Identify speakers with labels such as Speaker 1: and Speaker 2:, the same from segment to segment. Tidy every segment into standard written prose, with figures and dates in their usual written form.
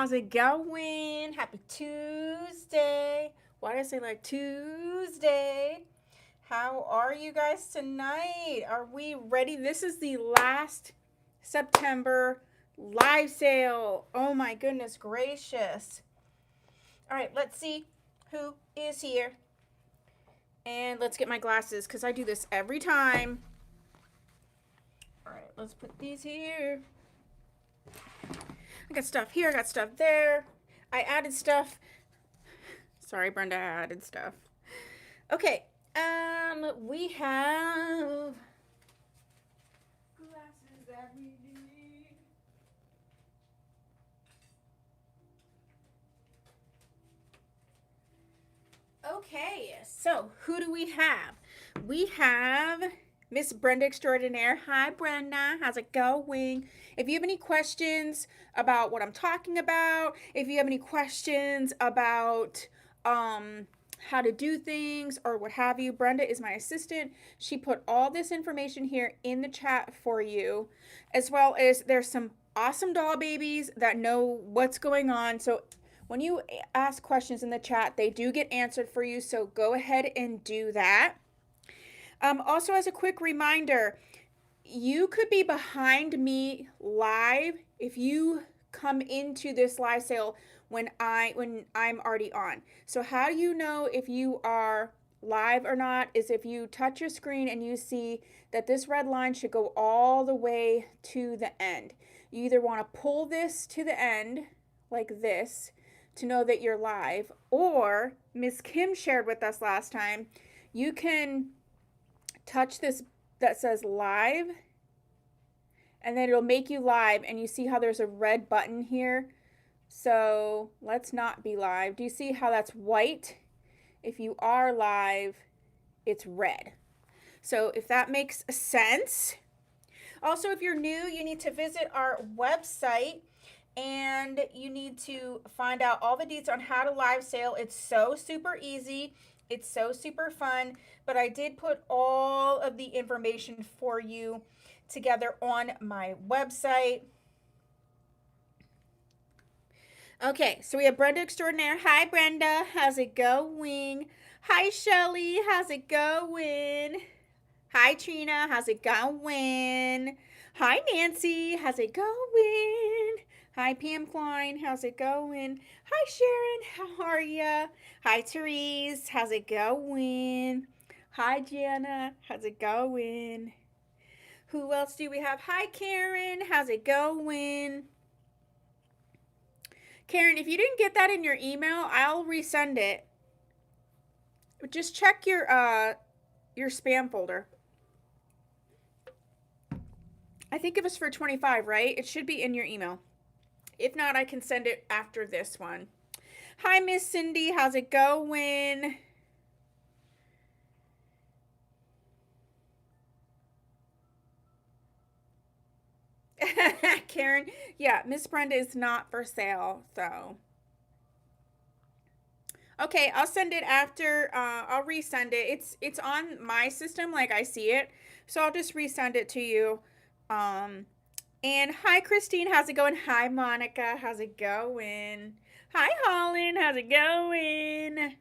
Speaker 1: How's it going? Happy Tuesday. Why did I say like Tuesday? How are you guys tonight? Are we ready? This is the last September live sale. Oh my goodness gracious. All right, let's see who is here. And let's get my glasses because I do this every time. All right, let's put these here. I got stuff here, I got stuff there. I added stuff. Sorry, Brenda, I added stuff. Okay, we have glasses that we need. Okay, so who do we have? We have Miss Brenda Extraordinaire. Hi, Brenda. How's it going? If you have any questions about what I'm talking about, if you have any questions about how to do things or what have you, Brenda is my assistant. She put all this information here in the chat for you, as well as there's some awesome doll babies that know what's going on. So when you ask questions in the chat, they do get answered for you, so go ahead and do that. Also, as a quick reminder, you could be behind me live if you come into this live sale when I'm already on. So how do you know if you are live or not is if you touch your screen and you see that this red line should go all the way to the end. You either want to pull this to the end like this to know that you're live, or Miss Kim shared with us last time, you can touch this that says live, and then it'll make you live, and you see how there's a red button here. So let's not be live. Do you see how that's white? If you are live, it's red. So if that makes sense. Also, if you're new, you need to visit our website and you need to find out all the deets on how to live sale. It's so super easy. It's so super fun, but I did put all of the information for you together on my website. Okay, so we have Brenda Extraordinaire. Hi, Brenda. How's it going? Hi, Shelly. How's it going? Hi, Trina. How's it going? Hi, Nancy. How's it going? Hi, Pam Klein. How's it going? Hi, Sharon. How are ya? Hi, Therese. How's it going? Hi, Jana. How's it going? Who else do we have? Hi, Karen. How's it going? Karen, if you didn't get that in your email, I'll resend it. Just check your spam folder. I think it was for 25, right? It should be in your email. If not, I can send it after this one. Hi, Miss Cindy. How's it going? Karen, yeah, Miss Brenda is not for sale, so. Okay, I'll send it after. I'll resend it. It's on my system, like I see it, so I'll just resend it to you. And hi, Christine. How's it going? Hi, Monica. How's it going? Hi, Holland. How's it going?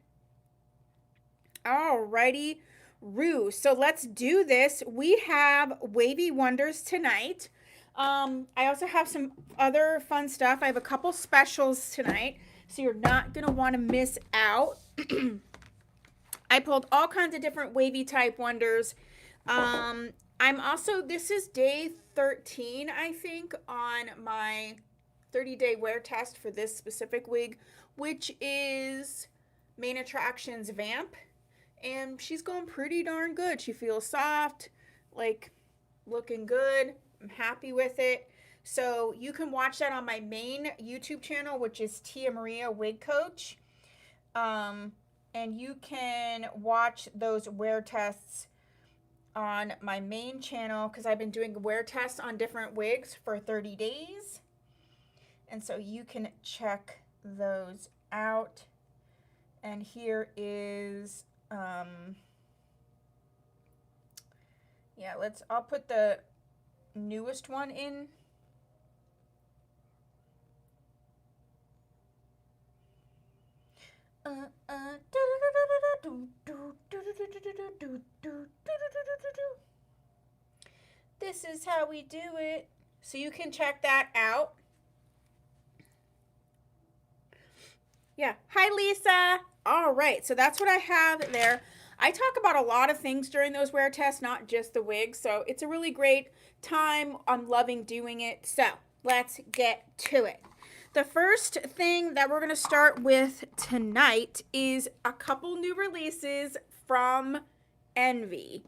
Speaker 1: Alrighty, Rue. So let's do this. We have Wavy Wonders tonight. I also have some other fun stuff. I have a couple specials tonight, so you're not going to want to miss out. I pulled all kinds of different wavy type wonders. I'm also, this is day 13, I think, on my 30-day wear test for this specific wig, which is Main Attractions Vamp. And she's going pretty darn good. She feels soft, like looking good. I'm happy with it. So you can watch that on my main YouTube channel, which is Tia Maria Wig Coach. And you can watch those wear tests on my main channel because I've been doing wear tests on different wigs for 30 days. And so you can check those out. And here is, yeah, I'll put the newest one in. This is how we do it. So you can check that out. Yeah. Hi, Lisa. All right. So that's what I have there. I talk about a lot of things during those wear tests, not just the wigs. So it's a really great time. I'm loving doing it. So let's get to it. The first thing that we're going to start with tonight is a couple new releases from Envy.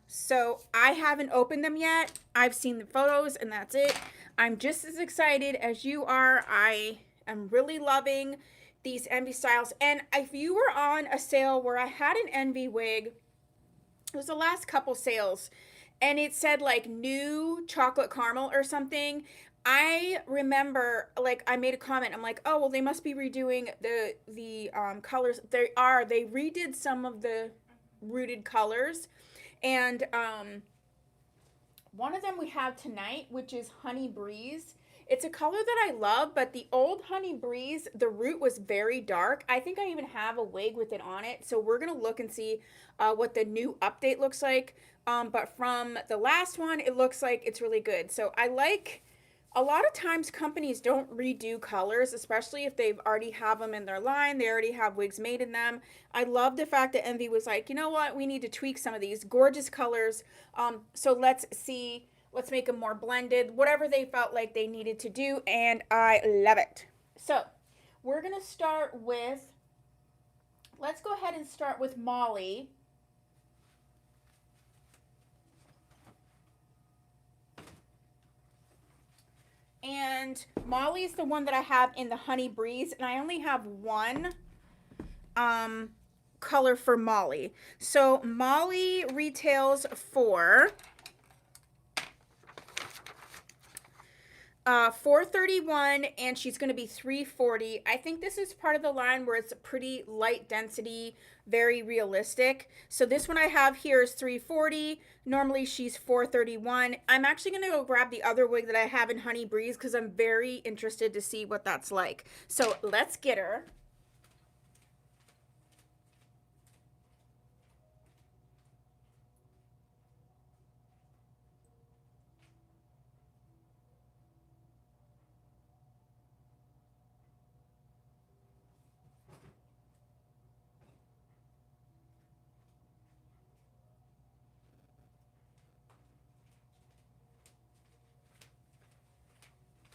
Speaker 1: So I haven't opened them yet. I've seen the photos and that's it. I'm just as excited as you are. I'm really loving these Envy styles. And if you were on a sale where I had an Envy wig, it was the last couple sales, and it said like new chocolate caramel or something. I remember, like, I made a comment. I'm like, oh well, they must be redoing the colors. They are. They redid some of the rooted colors, and one of them we have tonight, which is Honey Breeze. It's a color that I love, but the old Honey Breeze, the root was very dark. I think I even have a wig with it on it. So we're going to look and see what the new update looks like. But from the last one, it looks like it's really good. So I like, a lot of times companies don't redo colors, especially if they've already have them in their line. They already have wigs made in them. I love the fact that Envy was like, you know what? We need to tweak some of these gorgeous colors. So let's see. Let's make them more blended, whatever they felt like they needed to do, and I love it. So we're going to start with, let's go ahead and start with Molly. And Molly is the one that I have in the Honey Breeze, and I only have one color for Molly. So Molly retails for $431, and she's going to be $340. I think this is part of the line where it's a pretty light density, very realistic. So this one I have here is $340. Normally she's $431. I'm actually going to go grab the other wig that I have in Honey Breeze because I'm very interested to see what that's like. So let's get her.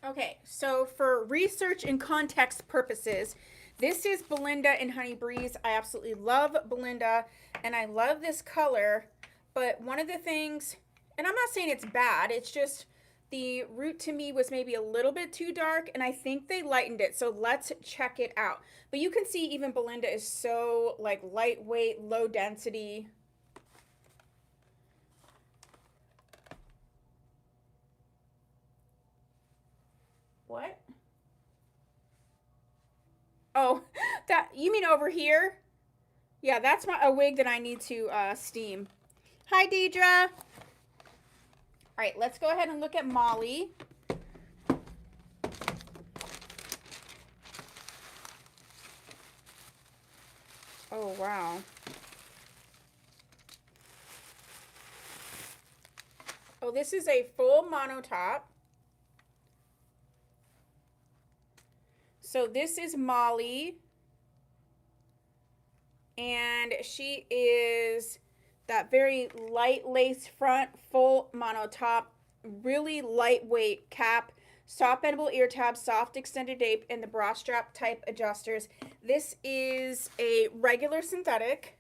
Speaker 1: Okay, so for research and context purposes, this is Belinda in Honey Breeze. I absolutely love Belinda, and I love this color, but one of the things, and I'm not saying it's bad, it's just the root to me was maybe a little bit too dark, and I think they lightened it, so let's check it out. But you can see even Belinda is so like lightweight, low density. What? Oh, that, you mean over here? Yeah, that's a wig that I need to steam. Hi, Deidre. All right, let's go ahead and look at Molly. Oh, wow. Oh, this is a full monotop. So this is Molly, and she is that very light lace front, full monotop, really lightweight cap, soft bendable ear tabs, soft extended nape, and the bra strap type adjusters. This is a regular synthetic.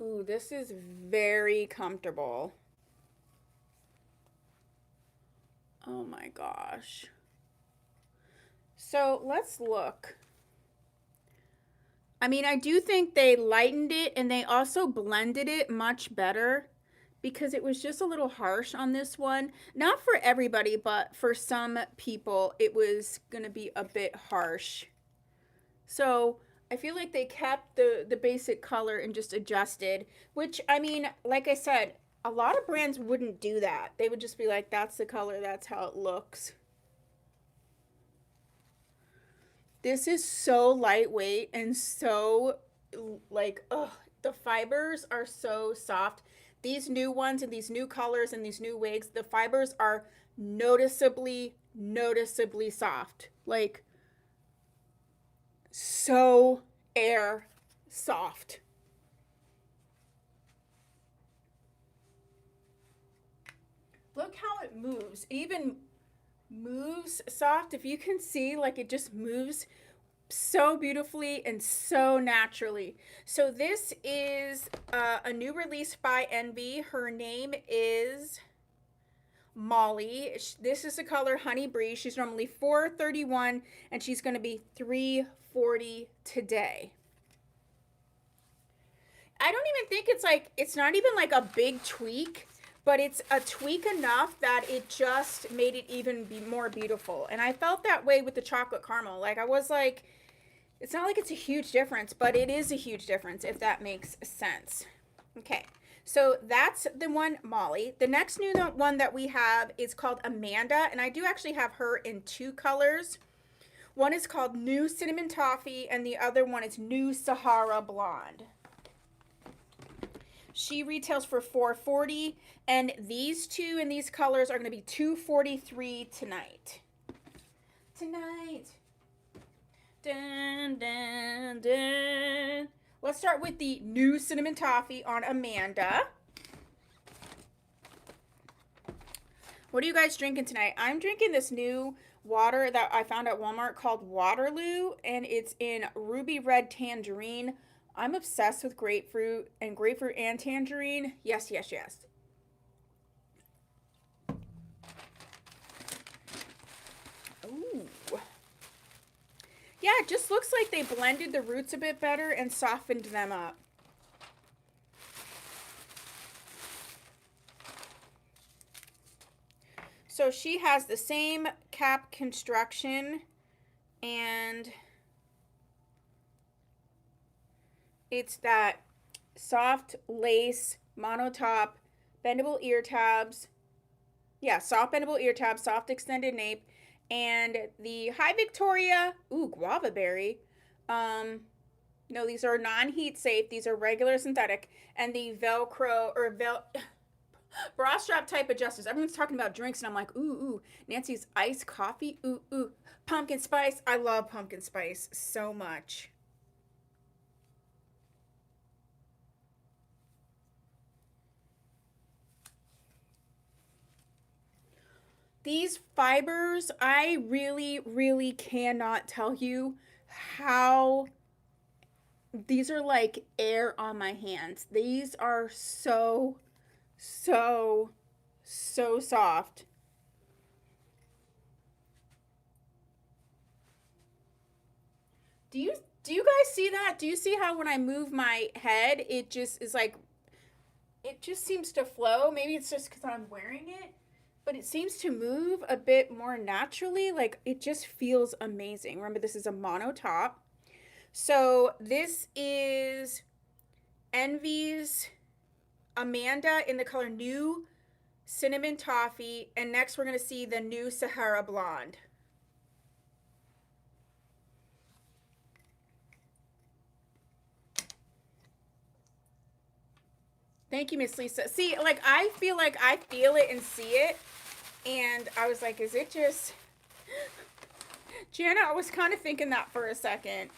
Speaker 1: Ooh, this is very comfortable. Oh my gosh. So let's look. I mean, I do think they lightened it and they also blended it much better because it was just a little harsh on this one. Not for everybody, but for some people, it was going to be a bit harsh. So I feel like they kept the basic color and just adjusted, which, I mean, like I said, a lot of brands wouldn't do that. They would just be like, that's the color, that's how it looks. This is so lightweight and so, like, ugh, the fibers are so soft. These new ones and these new colors and these new wigs, the fibers are noticeably soft. Like, so air soft. Look how it moves. It even moves soft. If you can see, like, it just moves so beautifully and so naturally. So this is a new release by Envy. Her name is Molly. This is the color Honey Breeze. She's normally $4.31 and she's going to be $3.40 today. I don't even think it's like, it's not even like a big tweak, but it's a tweak enough that it just made it even be more beautiful. And I felt that way with the chocolate caramel. Like, I was like, it's not like it's a huge difference, but it is a huge difference, if that makes sense. Okay, so that's the one, Molly. The next new one that we have is called Amanda, and I do actually have her in two colors. One is called New Cinnamon Toffee, and the other one is New Sahara Blonde. She retails for $4.40, and these two in these colors are going to be $2.43 tonight. Dun, dun, dun. Let's start with the New Cinnamon Toffee on Amanda. What are you guys drinking tonight? I'm drinking this new water that I found at Walmart called Waterloo, and it's in ruby red tangerine. I'm obsessed with grapefruit and tangerine. Yes, yes, yes. Ooh. Yeah, it just looks like they blended the roots a bit better and softened them up. So she has the same cap construction, and it's that soft lace monotop, bendable ear tabs. Yeah, soft bendable ear tabs, soft extended nape, and the High Victoria, guava berry. No, these are non-heat safe. These are regular synthetic, and the Velcro or bra strap type adjusters. Everyone's talking about drinks, and I'm like, ooh, Nancy's iced coffee, ooh, pumpkin spice. I love pumpkin spice so much. These fibers, I really cannot tell you how these are like air on my hands. These are so soft. Do you guys see that? Do you see how when I move my head, it just is like, it just seems to flow? Maybe it's just because I'm wearing it, but it seems to move a bit more naturally. Like, it just feels amazing. Remember, this is a mono top. So this is Envy's Amanda in the color New Cinnamon Toffee, and next we're going to see the New Sahara Blonde. Thank you, Miss Lisa. See, like, I feel like I feel it and see it, and I was like, is it just... Jana, I was kind of thinking that for a second.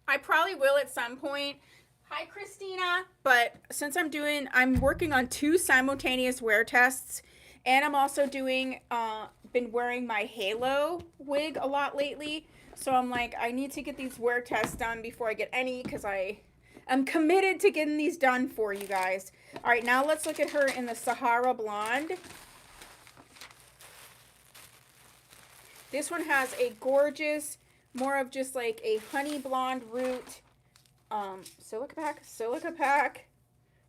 Speaker 1: I probably will at some point. Hi, Christina. But since I'm working on 2 simultaneous wear tests, and I'm also doing, been wearing my Halo wig a lot lately. So I'm like, I need to get these wear tests done before I get any, because I'm committed to getting these done for you guys. All right, now let's look at her in the Sahara Blonde. This one has a gorgeous, more of just like a honey blonde root, silica pack.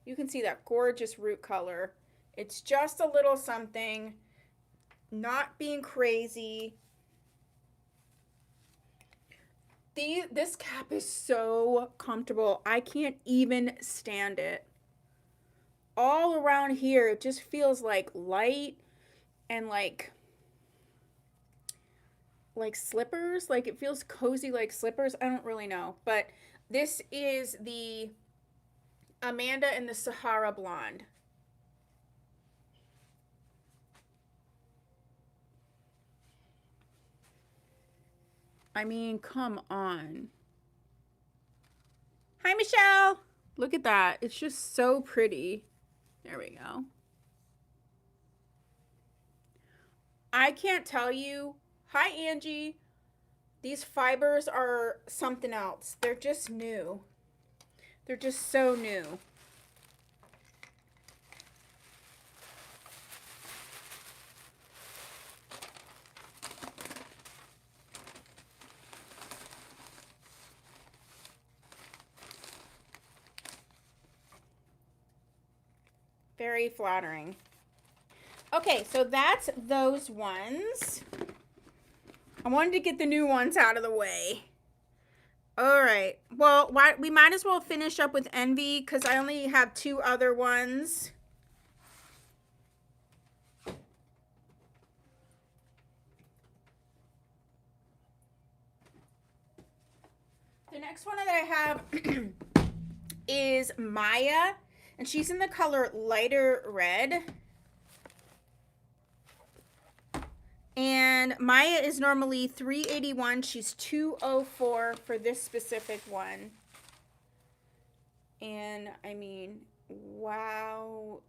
Speaker 1: You can see that gorgeous root color. It's just a little something, not being crazy. This cap is so comfortable. I can't even stand it. All around here, it just feels like light and like slippers. Like it feels cozy like slippers. I don't really know. But this is the Amanda and the Sahara Blonde. I mean, come on. Hi, Michelle. Look at that. It's just so pretty. There we go. I can't tell you. Hi, Angie. These fibers are something else. They're just new. They're just so new. Very flattering. Okay, so that's those ones. I wanted to get the new ones out of the way. All right. Well, we might as well finish up with Envy because I only have 2 other ones. The next one that I have is Maya, and she's in the color lighter red. And Maya is normally $381. She's $204 for this specific one. And I mean, wowzers.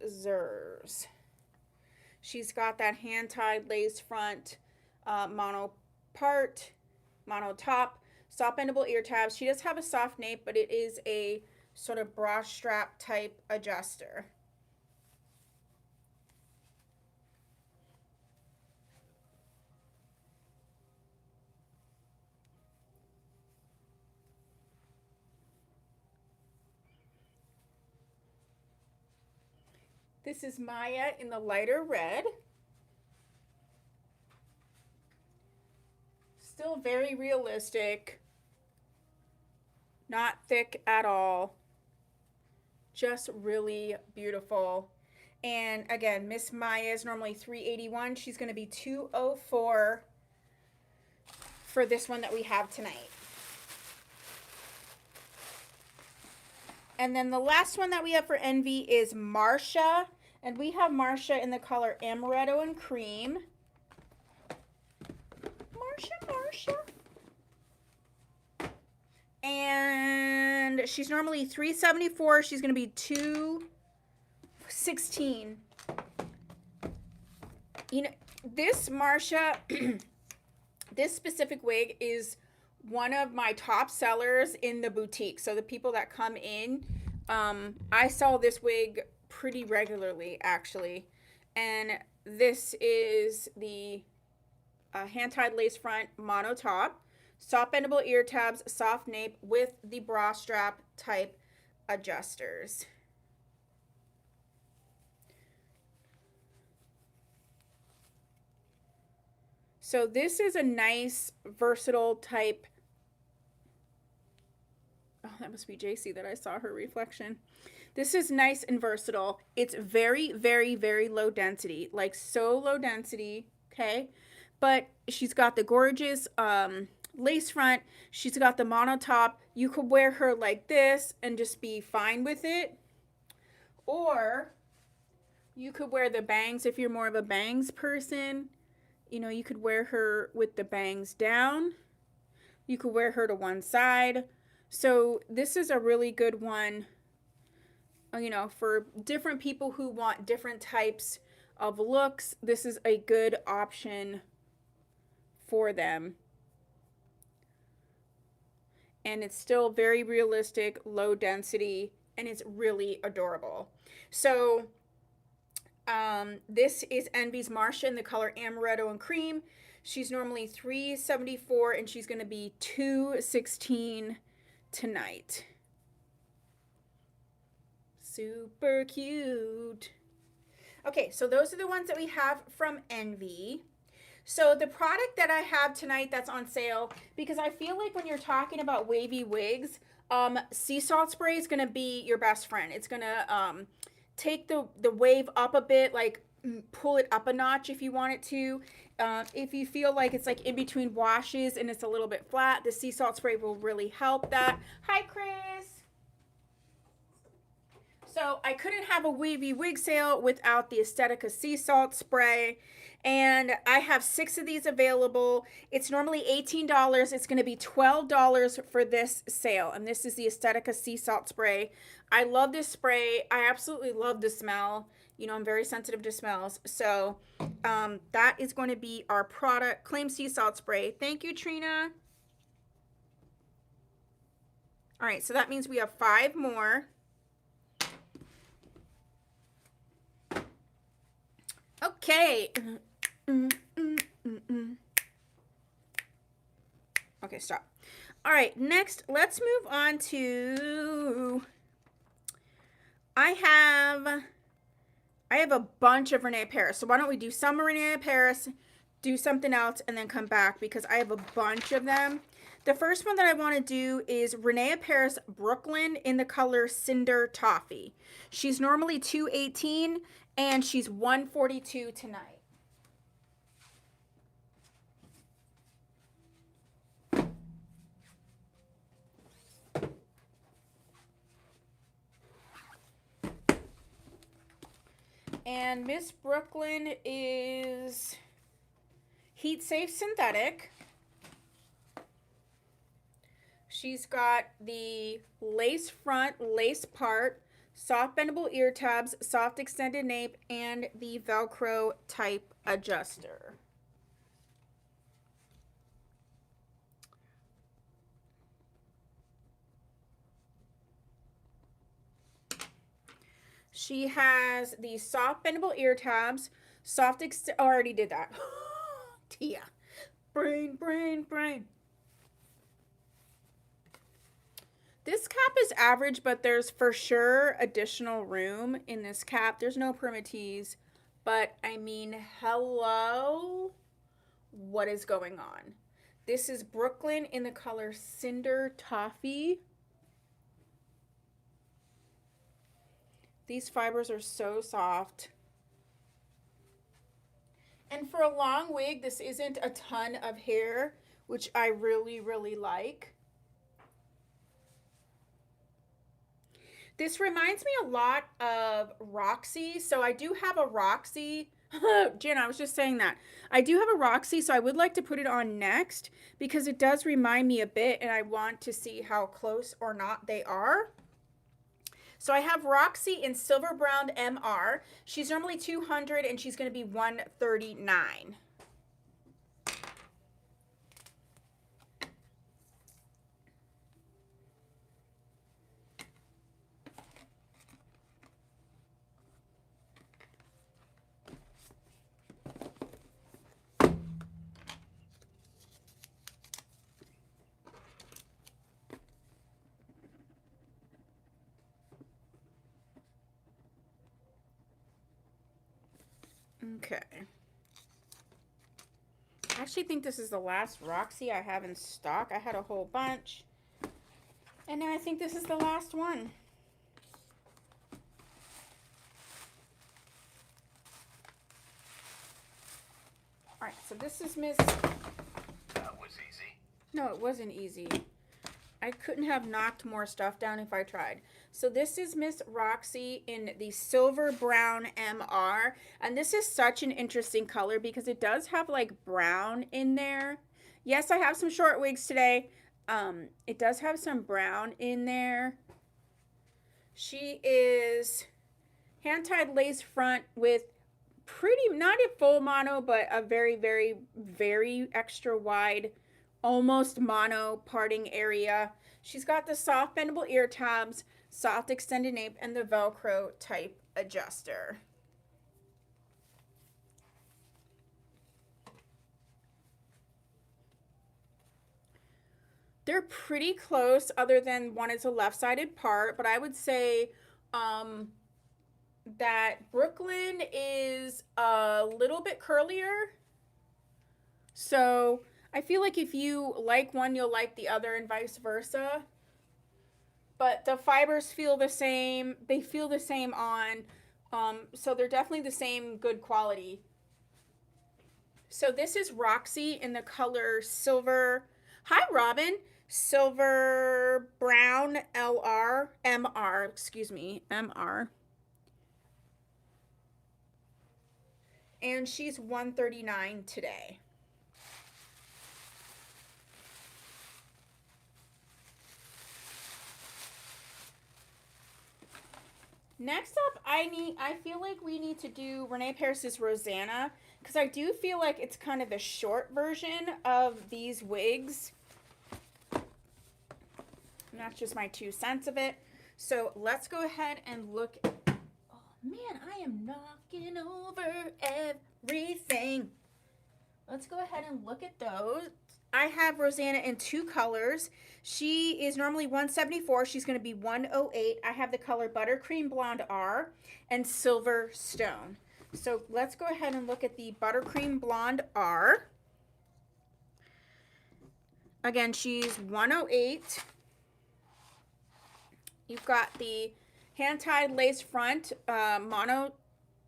Speaker 1: She's got that hand-tied lace front, mono top, soft bendable ear tabs. She does have a soft nape, but it is a sort of bra strap type adjuster. This is Maya in the lighter red. Still very realistic. Not thick at all. Just really beautiful. And again, Miss Maya is normally $381. She's going to be $204 for this one that we have tonight. And then the last one that we have for Envy is Marsha. And we have Marsha in the color Amaretto and Cream. Marsha. And she's normally $374. She's going to be $216. You know, this Marsha, this specific wig is one of my top sellers in the boutique. So the people that come in, I sell this wig pretty regularly, actually. And this is the hand-tied lace front mono top, soft bendable ear tabs, soft nape with the bra strap type adjusters. So this is a nice versatile type. Oh, that must be JC that I saw her reflection. This is nice and versatile. It's very, very, very low density, like so low density, okay? But she's got the gorgeous lace front. She's got the mono top. You could wear her like this and just be fine with it. Or you could wear the bangs if you're more of a bangs person. You know, you could wear her with the bangs down. You could wear her to one side. So this is a really good one, you know, for different people who want different types of looks. This is a good option for them. And it's still very realistic, low density, and it's really adorable. So this is Envy's Marsha in the color Amaretto and Cream. She's normally $374 and she's going to be $216 tonight. Super cute. Okay, so those are the ones that we have from Envy. So the product that I have tonight that's on sale, because I feel like when you're talking about wavy wigs, sea salt spray is gonna be your best friend. It's gonna take the wave up a bit, like pull it up a notch if you want it to. If you feel like it's like in between washes and it's a little bit flat, the sea salt spray will really help that. Hi, Chris. So I couldn't have a wavy wig sale without the Aesthetica sea salt spray. And I have 6 of these available. It's normally $18. It's going to be $12 for this sale. And this is the Aesthetica sea salt spray. I love this spray. I absolutely love the smell. You know, I'm very sensitive to smells. So that is going to be our product, Claim Sea Salt Spray. Thank you, Trina. All right, so that means we have 5 more. Okay. Okay, stop. All right, next, let's move on to, I have a bunch of Renee Paris. So why don't we do some Renee Paris, do something else, and then come back because I have a bunch of them. The first one that I want to do is Renee Paris Brooklyn in the color Cinder Toffee. She's normally $218 and she's $142 tonight. And Miss Brooklyn is heat safe synthetic. She's got the lace front, lace part, soft bendable ear tabs, soft extended nape, and the Velcro type adjuster. She has the soft bendable ear tabs, already did that. Tia. Brain. This cap is average, but there's for sure additional room in this cap. There's no permatease, but I mean, hello? What is going on? This is Brooklyn in the color Cinder Toffee. These fibers are so soft. And for a long wig, this isn't a ton of hair, which I really, really like. This reminds me a lot of Roxy. So I do have a Roxy. Jen, I was just saying that. I do have a Roxy, so I would like to put it on next because it does remind me a bit and I want to see how close or not they are. So I have Roxy in Silver Brown MR. She's normally $200 and she's going to be $139. Okay. I actually think this is the last Roxy I have in stock. I had a whole bunch. And now I think this is the last one. Alright, so this is Miss...
Speaker 2: That was easy.
Speaker 1: No, it wasn't easy. I couldn't have knocked more stuff down if I tried. So this is Miss Roxy in the Silver Brown MR. And this is such an interesting color because it does have like brown in there. Yes, I have some short wigs today. It does have some brown in there. She is hand-tied lace front with pretty, not a full mono, but a very, very, very extra wide almost mono parting area. She's got the soft bendable ear tabs, soft extended nape, and the Velcro type adjuster. They're pretty close other than one is a left-sided part, but I would say that Brooklyn is a little bit curlier. So I feel like if you like one, you'll like the other and vice versa. But the fibers feel the same. They feel the same on. So they're definitely the same good quality. So this is Roxy in the color silver. Hi, Robin. Silver brown LR, MR, excuse me, MR. And she's 139 today. Next up, I feel like we need to do Renee Paris's Rosanna because I do feel like it's kind of a short version of these wigs. And that's just my 2 cents of it. So let's go ahead and look. Oh man, I am knocking over everything. Let's go ahead and look at those. I have Rosanna in 2 colors. She is normally 174. She's going to be 108. I have the color Buttercream Blonde R and Silver Stone. So let's go ahead and look at the Buttercream Blonde R. Again, she's 108. You've got the hand-tied lace front mono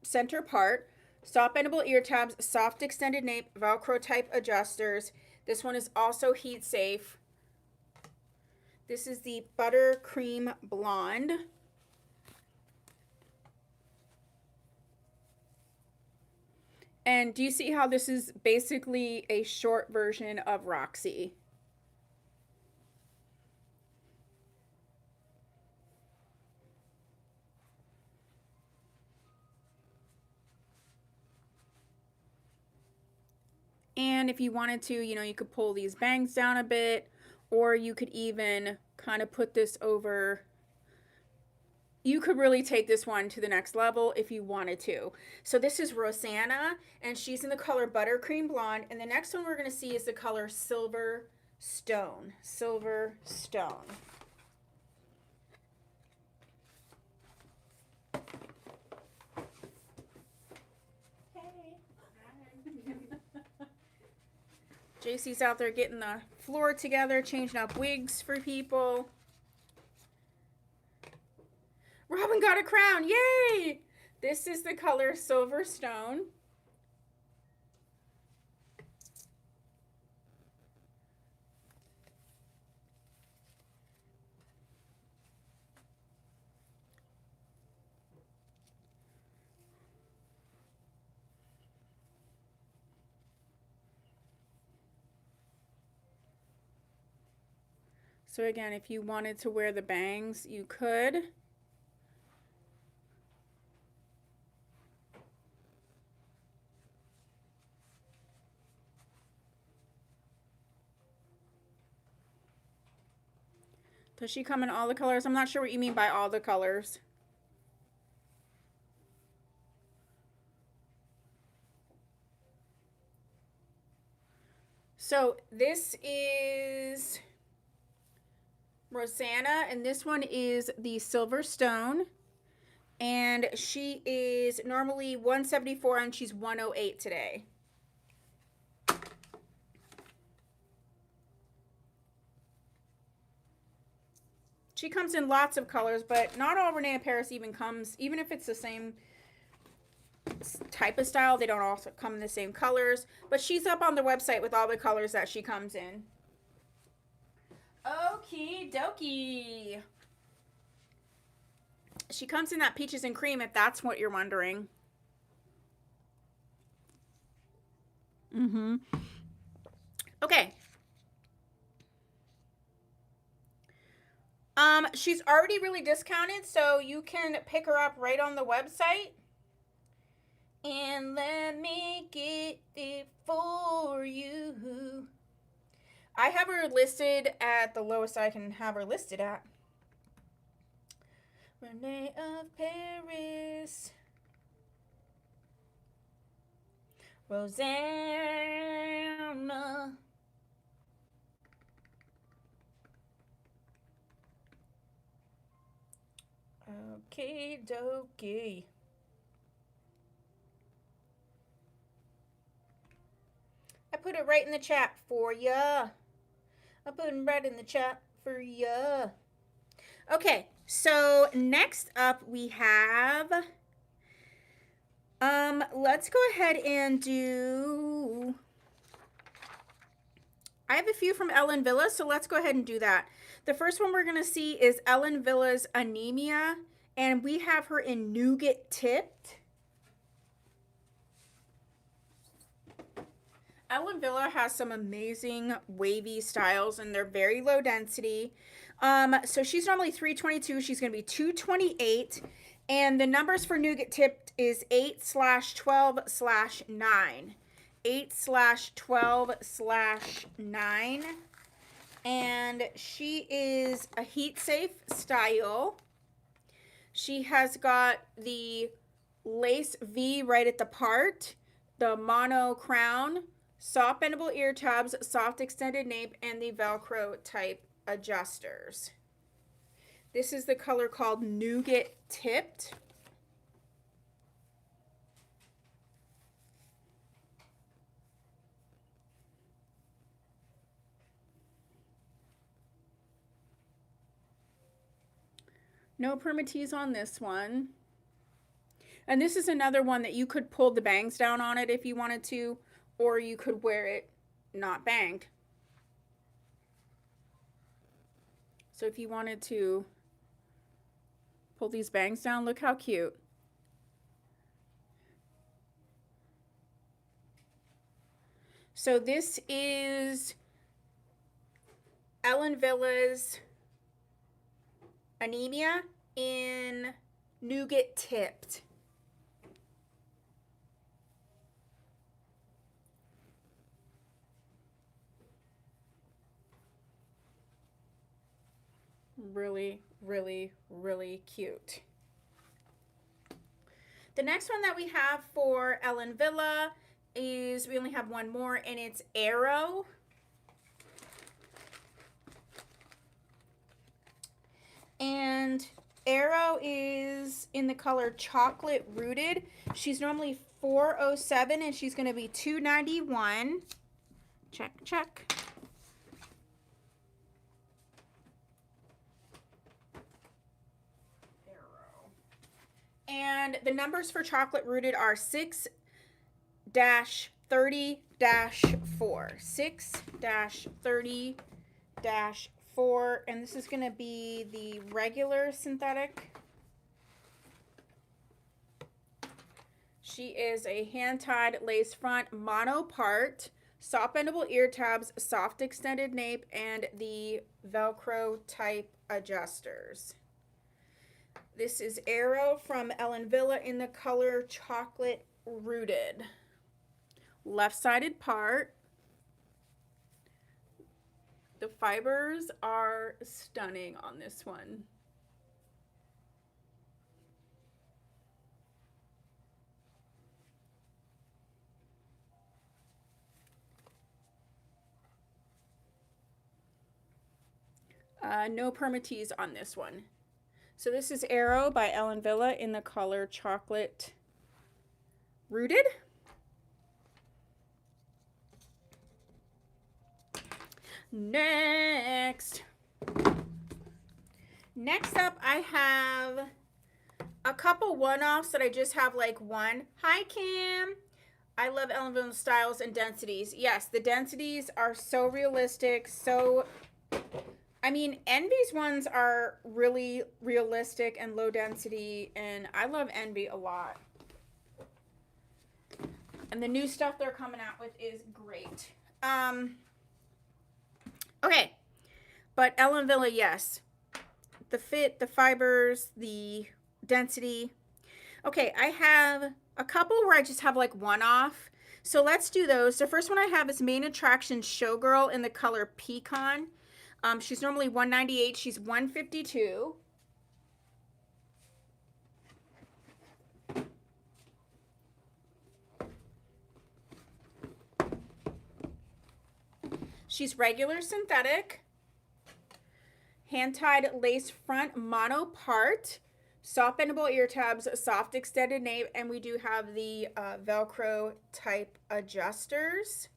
Speaker 1: center part, soft bendable ear tabs, soft extended nape, Velcro type adjusters. This one is also heat safe. This is the Buttercream Blonde. And do you see how this is basically a short version of Roxy? And if you wanted to, you know, you could pull these bangs down a bit, or you could even kind of put this over. You could really take this one to the next level if you wanted to. So this is Rosanna, and she's in the color Buttercream Blonde. And the next one we're going to see is the color Silver Stone. Silver Stone. JC's out there getting the floor together, changing up wigs for people. Robin got a crown. Yay! This is the color Silver Stone. So again, if you wanted to wear the bangs, you could. Does she come in all the colors? I'm not sure what you mean by all the colors. So this is Rosanna, and this one is the Silver Stone. And she is normally 174 and she's 108 today. She comes in lots of colors, but not all Renee Paris even comes, even if it's the same type of style, they don't all come in the same colors. But she's up on the website with all the colors that she comes in. Okie dokie. She comes in that peaches and cream, if that's what you're wondering. Okay. She's already really discounted, so you can pick her up right on the website. And let me get it for you. I have her listed at the lowest I can have her listed at. Renee of Paris. Rosanna. Okie dokie. I put it right in the chat for ya. I put it right in the chat for ya. Okay, so next up we have, let's go ahead and do, I have a few from Ellen Villa, so let's go ahead and do that. The first one we're going to see is Ellen Villa's Anemia, and we have her in Nougat Tipped. Ellen Villa has some amazing wavy styles, and they're very low density. So she's normally 322. She's going to be 228. And the numbers for Nougat Tipped is 8/12/9. 8/12/9. And she is a heat safe style. She has got the lace V right at the part, the mono crown, soft bendable ear tabs, soft extended nape, and the Velcro type adjusters. This is the color called Nougat Tipped. No permatease on this one. And this is another one that you could pull the bangs down on it if you wanted to, or you could wear it not banged. So if you wanted to pull these bangs down, look how cute. So this is Ellen Villa's Anemia in Nougat Tipped. Really, really, really cute. The next one that we have for Ellen Villa is, we only have one more, and it's Arrow. And Arrow is in the color Chocolate Rooted. She's normally 407 and she's going to be 291. Check, check. Arrow. And the numbers for Chocolate Rooted are 6-30-4. 6-30-4, and this is going to be the regular synthetic. She is a hand-tied lace front mono part, soft bendable ear tabs, soft extended nape, and the Velcro type adjusters. This is Arrow from Ellen Villa in the color Chocolate Rooted. Left-sided part. The fibers are stunning on this one. No permatease on this one. So this is Arrow by Ellen Villa in the color Chocolate Rooted. Next up, I have a couple one-offs that I just have like one. Hi, Cam. I love Ellen Villa styles and densities. Yes, the densities are so realistic. So, I mean, Envy's ones are really realistic and low density, and I love Envy a lot. And the new stuff they're coming out with is great. Okay, but Ellen Villa, yes. The fit, the fibers, the density. Okay, I have a couple where I just have like one off. So let's do those. The first one I have is Main Attraction Showgirl in the color Pecan. She's normally 198. She's 152. She's regular synthetic, hand-tied lace front mono part, soft bendable ear tabs, soft extended nape, and we do have the Velcro type adjusters.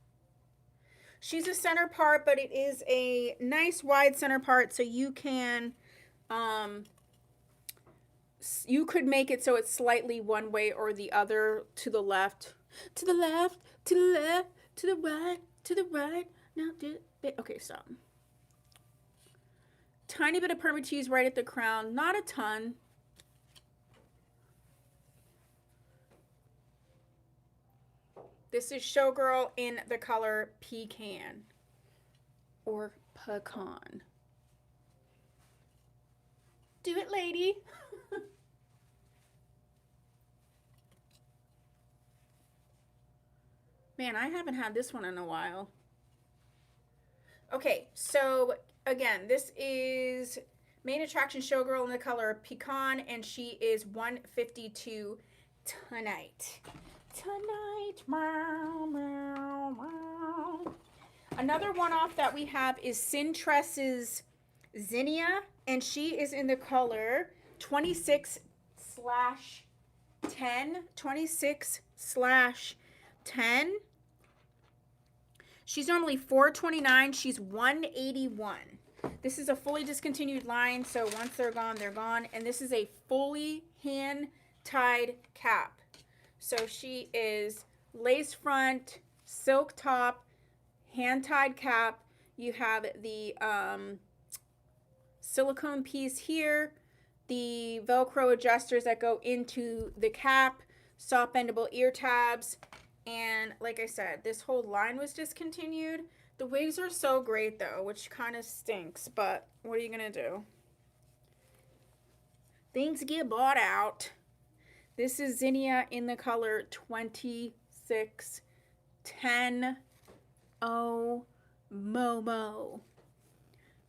Speaker 1: She's a center part, but it is a nice wide center part, so you can, you could make it so it's slightly one way or the other, to the left, to the left, to the left, to the right, to the right. Now do it. Okay, so tiny bit of permatease right at the crown, not a ton. This is Showgirl in the color Pecan or Pecan. Do it, lady. Man, I haven't had this one in a while. Okay, so again, this is Main Attraction Showgirl in the color Pecan, and she is $152 tonight. Meow, meow, meow. Another one-off that we have is Cintress's Zinnia, and she is in the color 26/10. 26/10. She's normally $429. She's $181. This is a fully discontinued line, so once they're gone, they're gone. And this is a fully hand-tied cap. So she is lace front, silk top, hand-tied cap. You have the silicone piece here, the Velcro adjusters that go into the cap, soft bendable ear tabs, and like I said, this whole line was discontinued. The wigs are so great though, which kind of stinks, but what are you gonna do? Things get bought out. This is Zinnia in the color 26/10. Oh, Momo.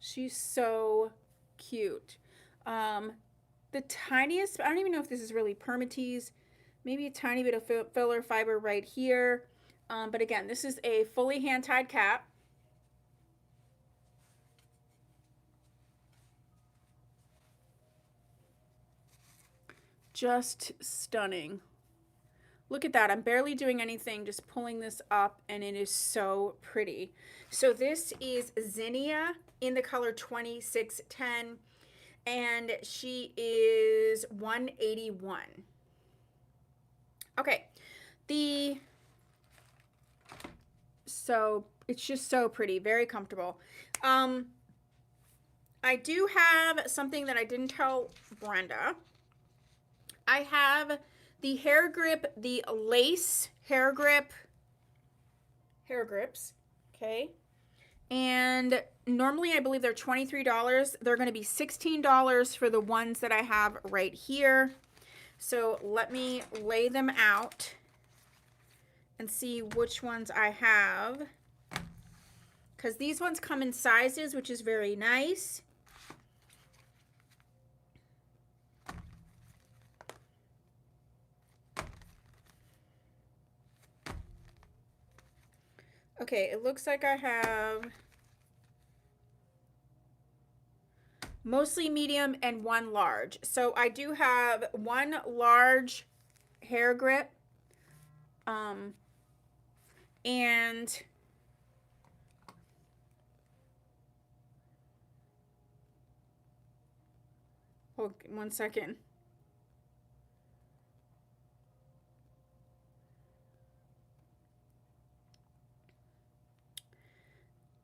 Speaker 1: She's so cute. The tiniest, I don't even know if this is really permatease. Maybe a tiny bit of filler fiber right here. But again, this is a fully hand-tied cap. Just stunning. Look at that. I'm barely doing anything, just pulling this up, and it is so pretty. So this is Zinnia in the color 26/10, and she is $181. Okay, so it's just so pretty, very comfortable. I do have something that I didn't tell Brenda. I have the hair grip, the lace hair grips, okay? And normally I believe they're $23. They're going to be $16 for the ones that I have right here. So let me lay them out and see which ones I have. Because these ones come in sizes, which is very nice. Okay, it looks like I have mostly medium and one large. So I do have one large hair grip. And hold 1 second.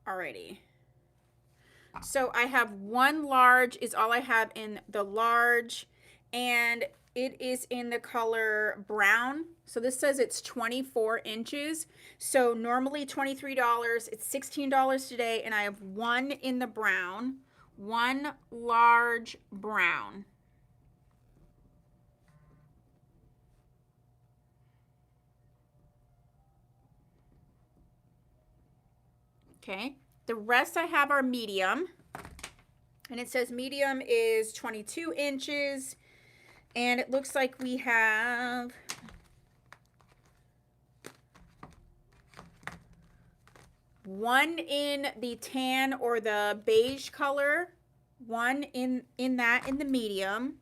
Speaker 1: Alrighty. So I have one large is all I have in the large, and it is in the color brown. So this says it's 24 inches. So normally $23. It's $16 today, and I have one in the brown, one large brown. Okay, the rest I have are medium, and it says medium is 22 inches, and it looks like we have one in the tan or the beige color, one in the medium,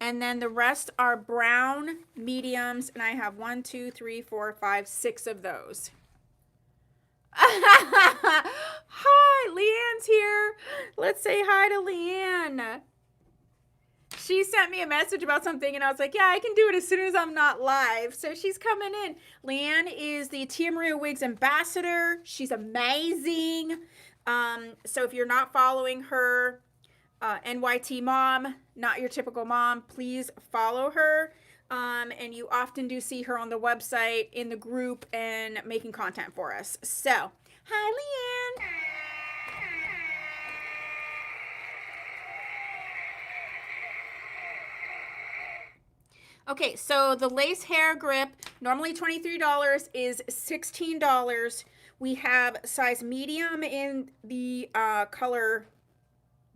Speaker 1: And then the rest are brown mediums, and I have 1, 2, 3, 4, 5, 6 of those. Hi, Leanne's here. Let's say hi to Leanne. She sent me a message about something, and I was like, yeah, I can do it as soon as I'm not live. So she's coming in. Leanne is the Tia Maria Wigs ambassador. She's amazing. So if you're not following her, NYT mom, not your typical mom, please follow her. And you often do see her on the website, in the group, and making content for us. So, hi, Leanne. Okay, so the lace hair grip, normally $23, is $16. We have size medium in the color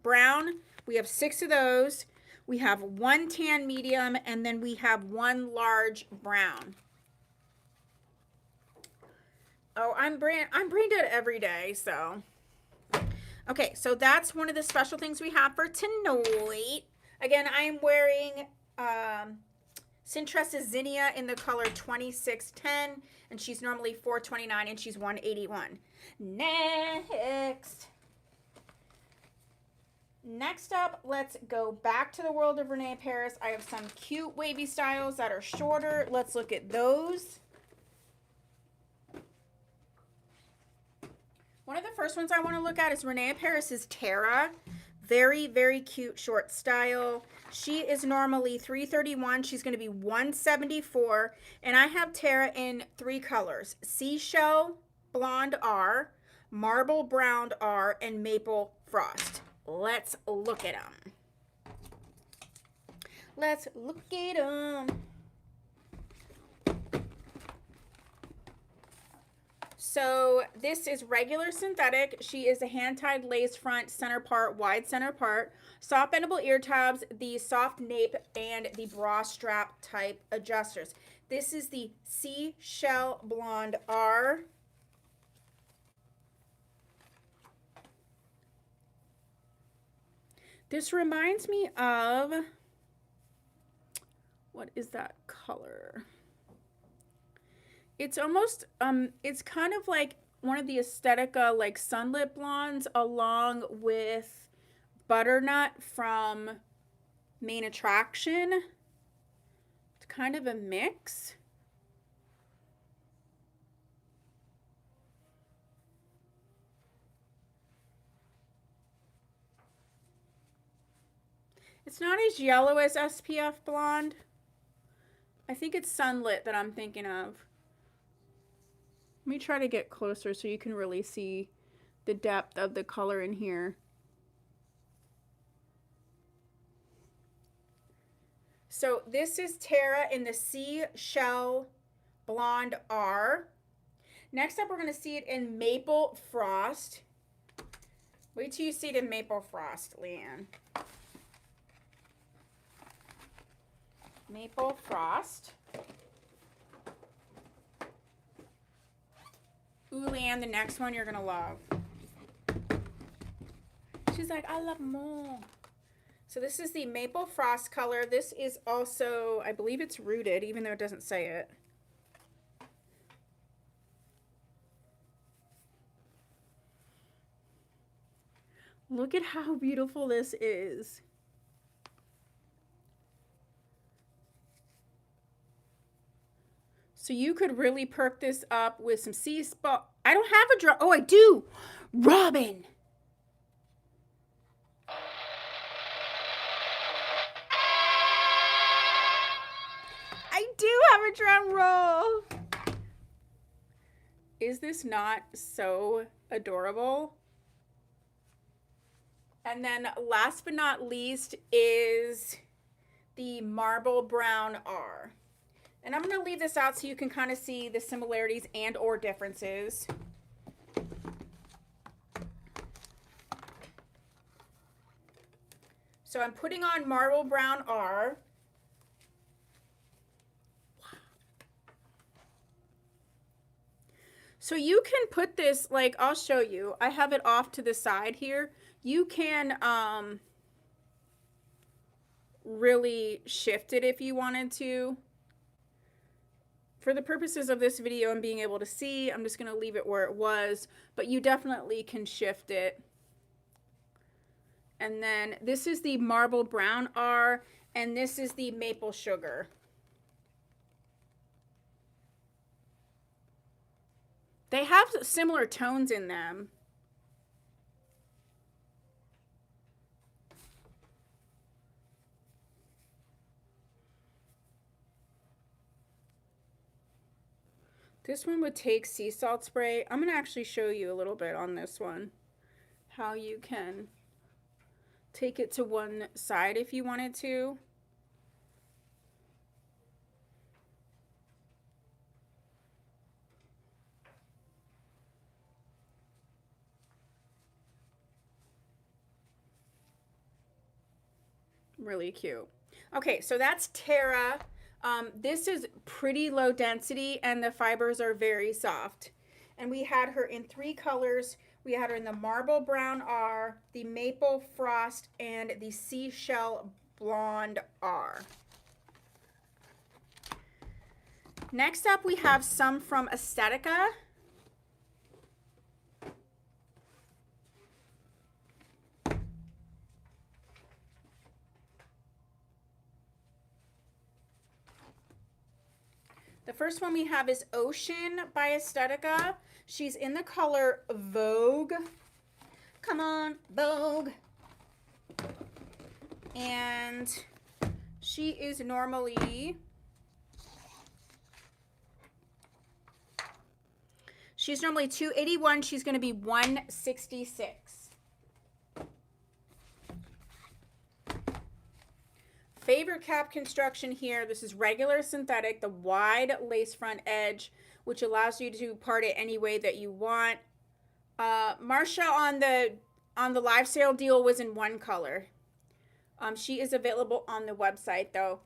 Speaker 1: brown. We have 6 of those. We have 1 tan medium, and then we have 1 large brown. Oh, I'm brain dead every day, so. Okay, so that's one of the special things we have for tonight. Again, I am wearing Cintressa Zinnia in the color 2610, and she's normally $429, and she's $181. Next up, let's go back to the world of Renee Paris. I have some cute wavy styles that are shorter. Let's look at those. One of the first ones I want to look at is Renee Paris's Tara. Very, very cute short style. She is normally $331. She's going to be $174. And I have Tara in 3 colors: Seashell Blonde R, Marble Brown R, and Maple Frost. Let's look at them. Let's look at them. So this is regular synthetic. She is a hand-tied lace front, center part, wide center part, soft bendable ear tabs, the soft nape, and the bra strap type adjusters. This is the Seashell Blonde R. This reminds me of, what is that color? It's almost, it's kind of like one of the Aesthetica, like Sunlit Blondes, along with Butternut from Main Attraction. It's kind of a mix. It's not as yellow as SPF Blonde. I think it's Sunlit that I'm thinking of. Let me try to get closer so you can really see the depth of the color in here. So this is Tara in the Seashell Blonde R. Next up, we're going to see it in Maple Frost. Wait till you see it in Maple Frost, Leanne. Maple Frost. Ooh, Leanne, the next one you're going to love. She's like, I love more. So this is the Maple Frost color. This is also, I believe it's rooted, even though it doesn't say it. Look at how beautiful this is. So you could really perk this up with some sea spot. I don't have a drop. Oh, I do. Robin. I do have a drum roll. Is this not so adorable? And then last but not least is the Marble Brown R. And I'm going to leave this out so you can kind of see the similarities and or differences. So I'm putting on Marble Brown R. So you can put this, like, I'll show you. I have it off to the side here. You can really shift it if you wanted to. For the purposes of this video and being able to see, I'm just going to leave it where it was, but you definitely can shift it. And then this is the marble brown R, and this is the maple sugar. They have similar tones in them. This one would take sea salt spray. I'm going to actually show you a little bit on this one, how you can take it to one side if you wanted to. Really cute. Okay, so that's Tara. This is pretty low density and the fibers are very soft. And we had her in 3 colors. We had her in the marble brown R, the maple frost, and the seashell blonde R. Next up, we have some from Estetica. The first one we have is Ocean by Estetica. She's in the color Vogue. Come on, Vogue. And she is normally... She's normally $281. She's going to be $166. Favorite cap construction here. This is regular synthetic, the wide lace front edge, which allows you to part it any way that you want. Marsha on the live sale deal was in 1 color. She is available on the website though.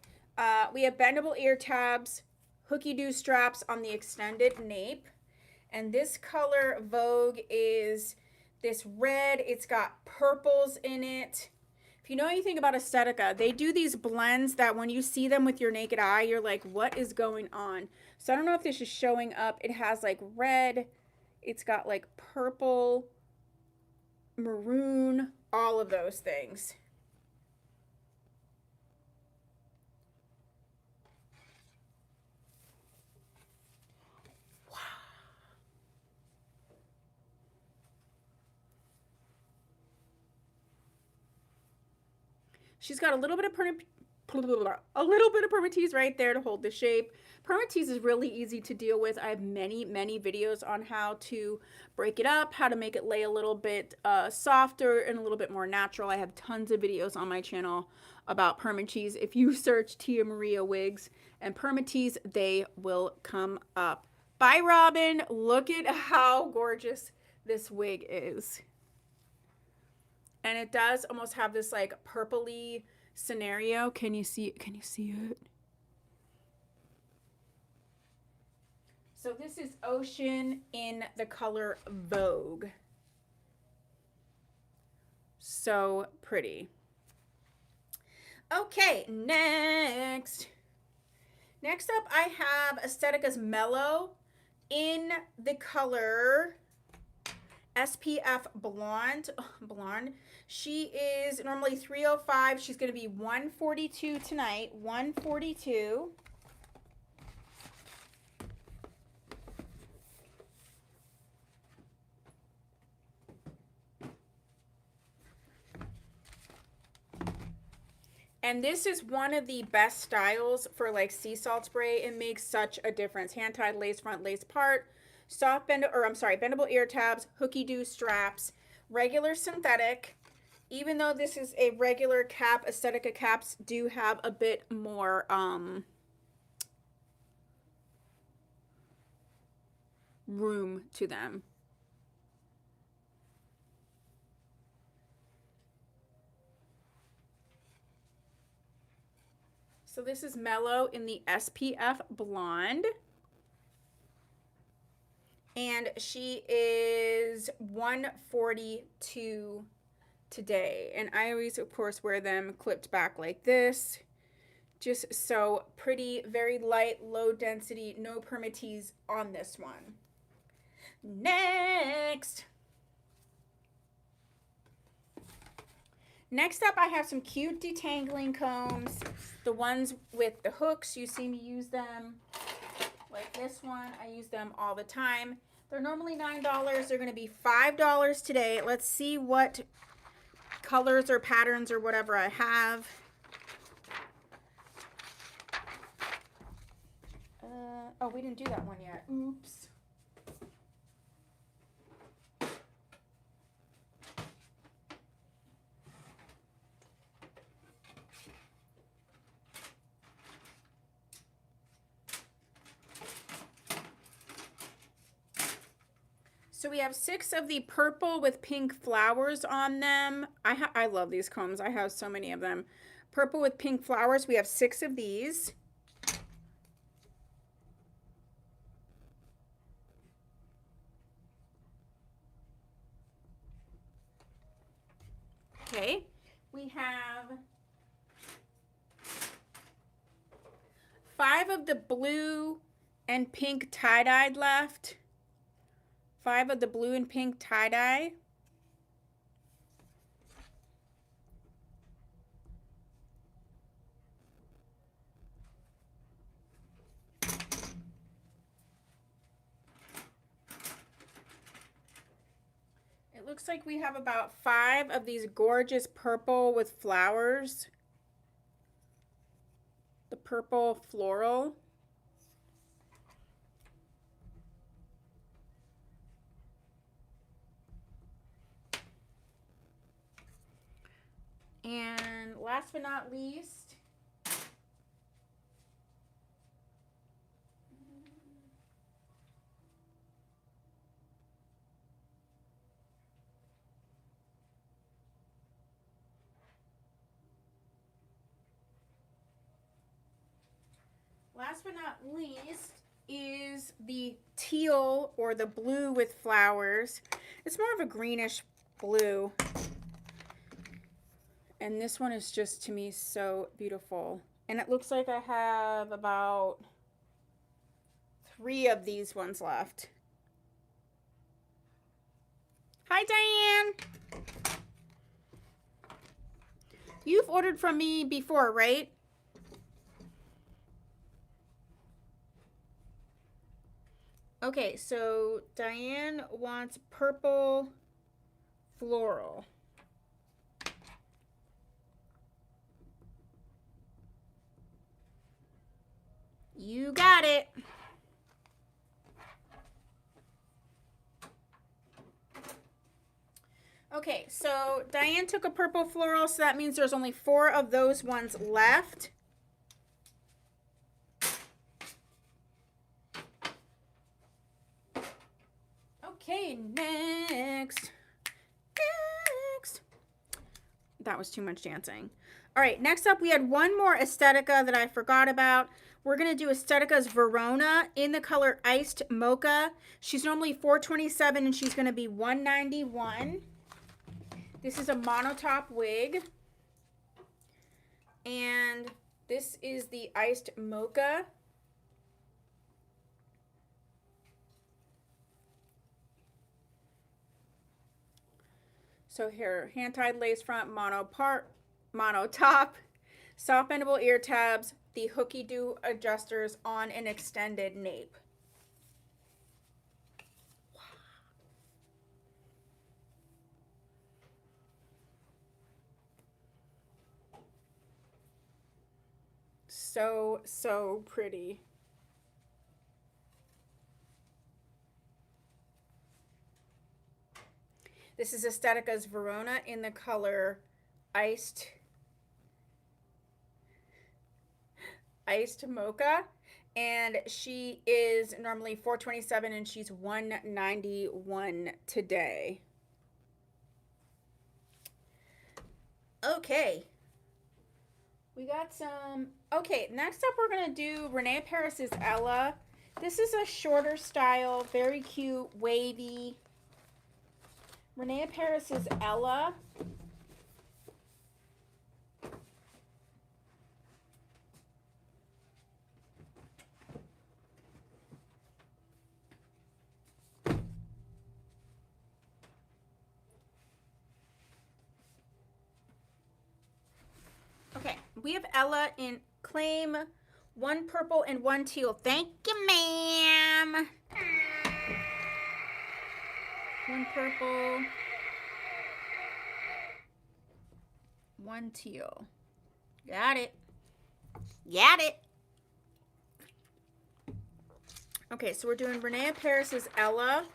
Speaker 1: We have bendable ear tabs, hooky-doo straps on the extended nape. And this color Vogue is this red. It's got purples in it. If you know anything about Estetica, they do these blends that when you see them with your naked eye, you're like, what is going on? So I don't know if this is showing up. It has like red. It's got like purple, maroon, all of those things. She's got a little bit of permatease right there to hold the shape. Permatease is really easy to deal with. I have many videos on how to break it up, how to make it lay a little bit softer and a little bit more natural. I have tons of videos on my channel about permatease. If you search Tia Maria Wigs and permatease, they will come up. Bye, Robin. Look at how gorgeous this wig is. And it does almost have this like purpley scenario. Can you see it? Can you see it? So this is Ocean in the color Vogue. So pretty. Okay, next. Next up I have Estetica's Mellow in the color SPF Blonde. Blonde. She is normally $305. She's going to be $142 tonight. $142. And this is one of the best styles for like sea salt spray. It makes such a difference. Hand-tied lace front, lace part, soft bendable ear tabs, hooky-doo straps, regular synthetic. Even though this is a regular cap, Estetica caps do have a bit more room to them. So this is Mellow in the SPF Blonde. And she is $142 today. And I always, of course, wear them clipped back like this. Just so pretty, very light, low density, no permatease on this one. Next up, I have some cute detangling combs. The ones with the hooks, you see me use them. Like this one, I use them all the time. They're normally $9. They're going to be $5 today. Let's see what colors or patterns or whatever I have. Oh, we didn't do that one yet. Oops. So we have 6 of the purple with pink flowers on them. I love these combs. I have so many of them. Purple with pink flowers. We have 6 of these. Okay. We have 5 of the blue and pink tie-dyed left. 5 of the blue and pink tie-dye. It looks like we have about 5 of these gorgeous purple with flowers. The purple floral. And last but not least, is the teal or the blue with flowers. It's more of a greenish blue. And this one is just, to me, so beautiful. And it looks like I have about 3 of these ones left. Hi, Diane. You've ordered from me before, right? Okay, so Diane wants purple floral. You got it. Okay, so Diane took a purple floral, so that means there's only 4 of those ones left. Okay, next. That was too much dancing. All right, next up we had one more Aesthetica that I forgot about. We're going to do Aesthetica's Verona in the color Iced Mocha. She's normally $4.27 and she's going to be $1.91. This is a monotop wig. And this is the Iced Mocha. So here, hand-tied lace front, mono top, soft bendable ear tabs, the hooky-doo adjusters on an extended nape. Wow. So pretty. This is Aesthetica's Verona in the color Iced Mocha, and she is normally $4.27 and she's $1.91 today. Okay, we got some. Okay, next up we're gonna do Renee Paris's Ella. This is a shorter style, very cute, wavy. Renee Paris's Ella. we have Ella in claim, one purple and one teal. Thank you, ma'am. One purple, one teal. Got it. Got it. Okay, so we're doing Renee Paris's Ella.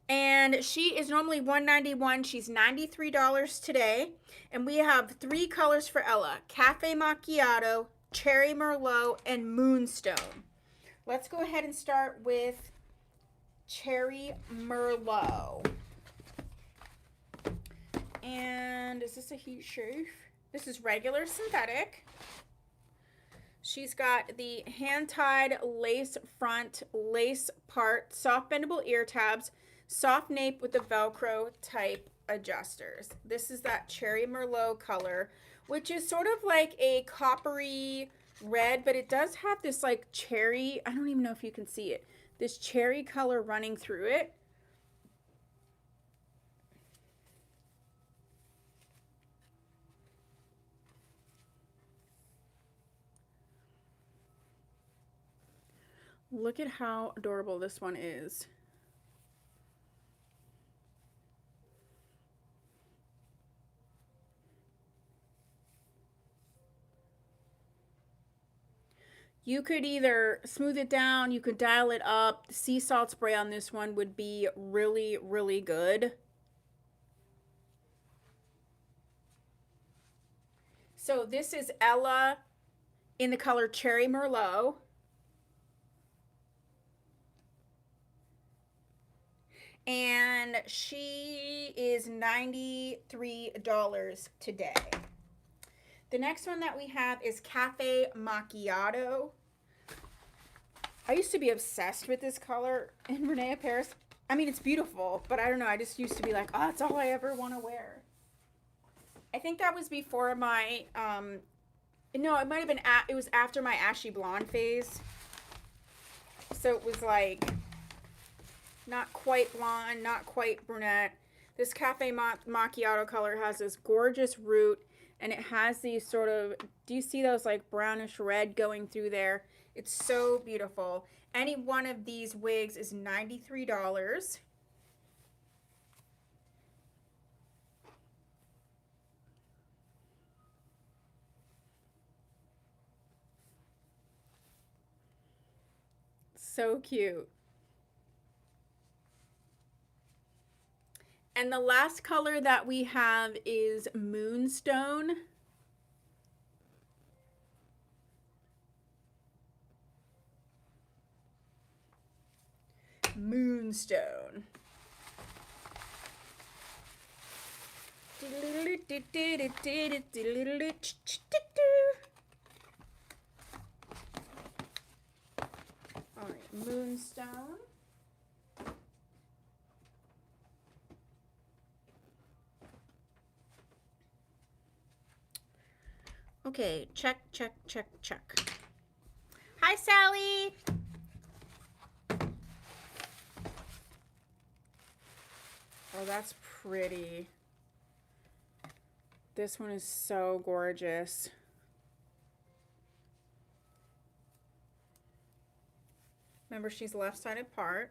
Speaker 1: And she is normally $191. She's $93 today. And we have 3 colors for Ella: Cafe Macchiato, Cherry Merlot, and Moonstone. Let's go ahead and start with Cherry Merlot. And is this a heat shave? This is regular synthetic. She's got the hand-tied lace front, lace part, soft bendable ear tabs, soft nape with the Velcro type adjusters. This is that Cherry Merlot color, which is sort of like a coppery red, but it does have this like cherry, I don't even know if you can see it, this cherry color running through it. Look at how adorable this one is. You could either smooth it down, you could dial it up. The sea salt spray on this one would be really, really good. So this is Ella in the color Cherry Merlot. And she is $93 today. The next one that we have is Cafe Macchiato. I used to be obsessed with this color in Renee Paris. I mean, it's beautiful, but I don't know. I just used to be like, oh, it's all I ever want to wear. I think that was before my, no, it might have been, it was after my ashy blonde phase. So it was like, not quite blonde, not quite brunette. This Cafe Macchiato color has this gorgeous root, and it has these sort of, do you see those like brownish red going through there? It's so beautiful. Any one of these wigs is $93. So cute. And the last color that we have is Moonstone. Moonstone. All right, Moonstone. Okay, check, check, check, check. Hi, Sally. Oh, that's pretty. This one is so gorgeous. Remember, she's left-sided part.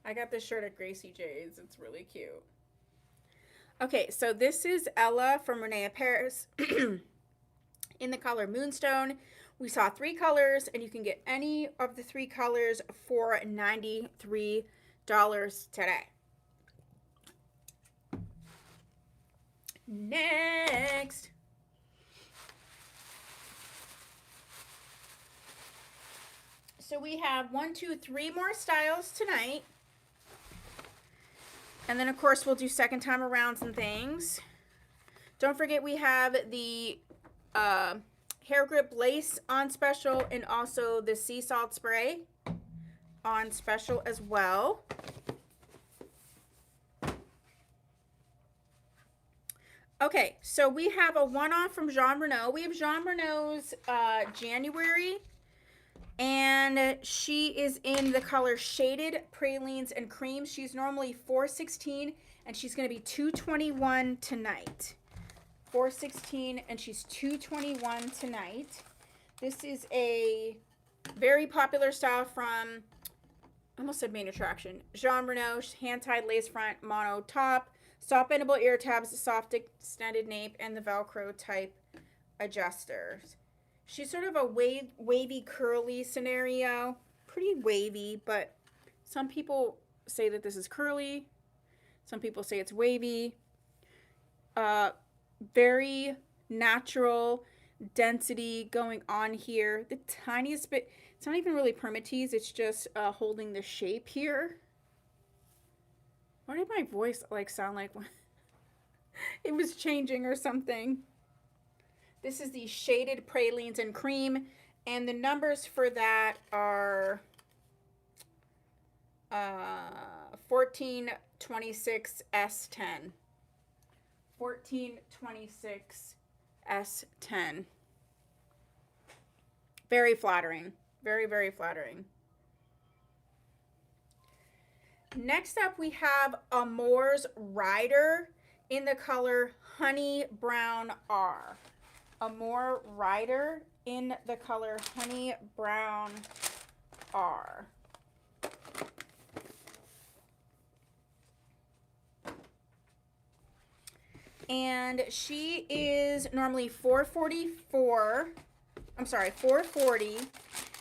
Speaker 1: I got this shirt at Gracie J's. It's really cute. Okay, so this is Ella from Renee Paris in the color Moonstone. We saw 3 colors, and you can get any of the 3 colors for $93 today. Next. So we have 1, 2, 3 more styles tonight. And then, of course, we'll do second time arounds and things. Don't forget we have the hair grip lace on special, and also the sea salt spray on special as well. Okay, so we have a one-off from Jean Renault. We have Jean Renault's January, and she is in the color Shaded Pralines and Creams. She's normally 416, and she's going to be 221 tonight. 416, and she's 221 tonight. This is a very popular style from, I almost said Main Attraction, Jean Renault, hand-tied lace front, mono top, soft bendable ear tabs, soft extended nape, and the Velcro type adjusters. She's sort of a wavy curly scenario. Pretty wavy, but some people say that this is curly. Some people say it's wavy. Very natural density going on here. The tiniest bit, it's not even really permatease, it's just holding the shape here. Why did my voice like sound like it was changing or something? This is the Shaded Pralines and Cream, and the numbers for that are 1426 S10. 1426 S10. Very flattering. Very, very flattering. Next up, we have Amour's Rider in the color Honey Brown R. Amour Rider in the color Honey Brown R. And she is normally 440,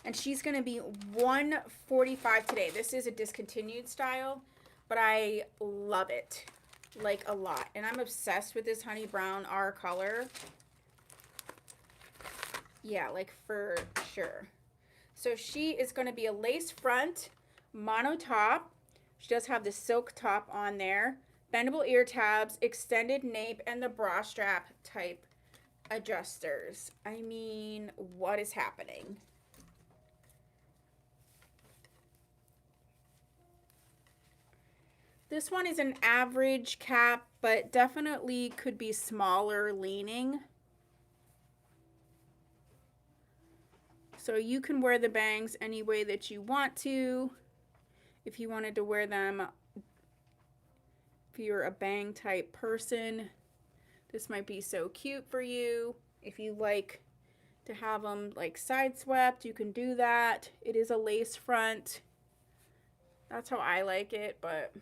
Speaker 1: and she's going to be 145 today. This is a discontinued style, but I love it, like, a lot. And I'm obsessed with this Honey Brown R color. Yeah, like, for sure. So she is going to be a lace front, mono top. She does have the silk top on there. Bendable ear tabs, extended nape, and the bra strap type adjusters. I mean, what is happening? This one is an average cap, but definitely could be smaller leaning. So you can wear the bangs any way that you want to. If you wanted to wear them, if you're a bang type person, this might be so cute for you. If you like to have them like side swept, you can do that. It is a lace front. That's how I like it, but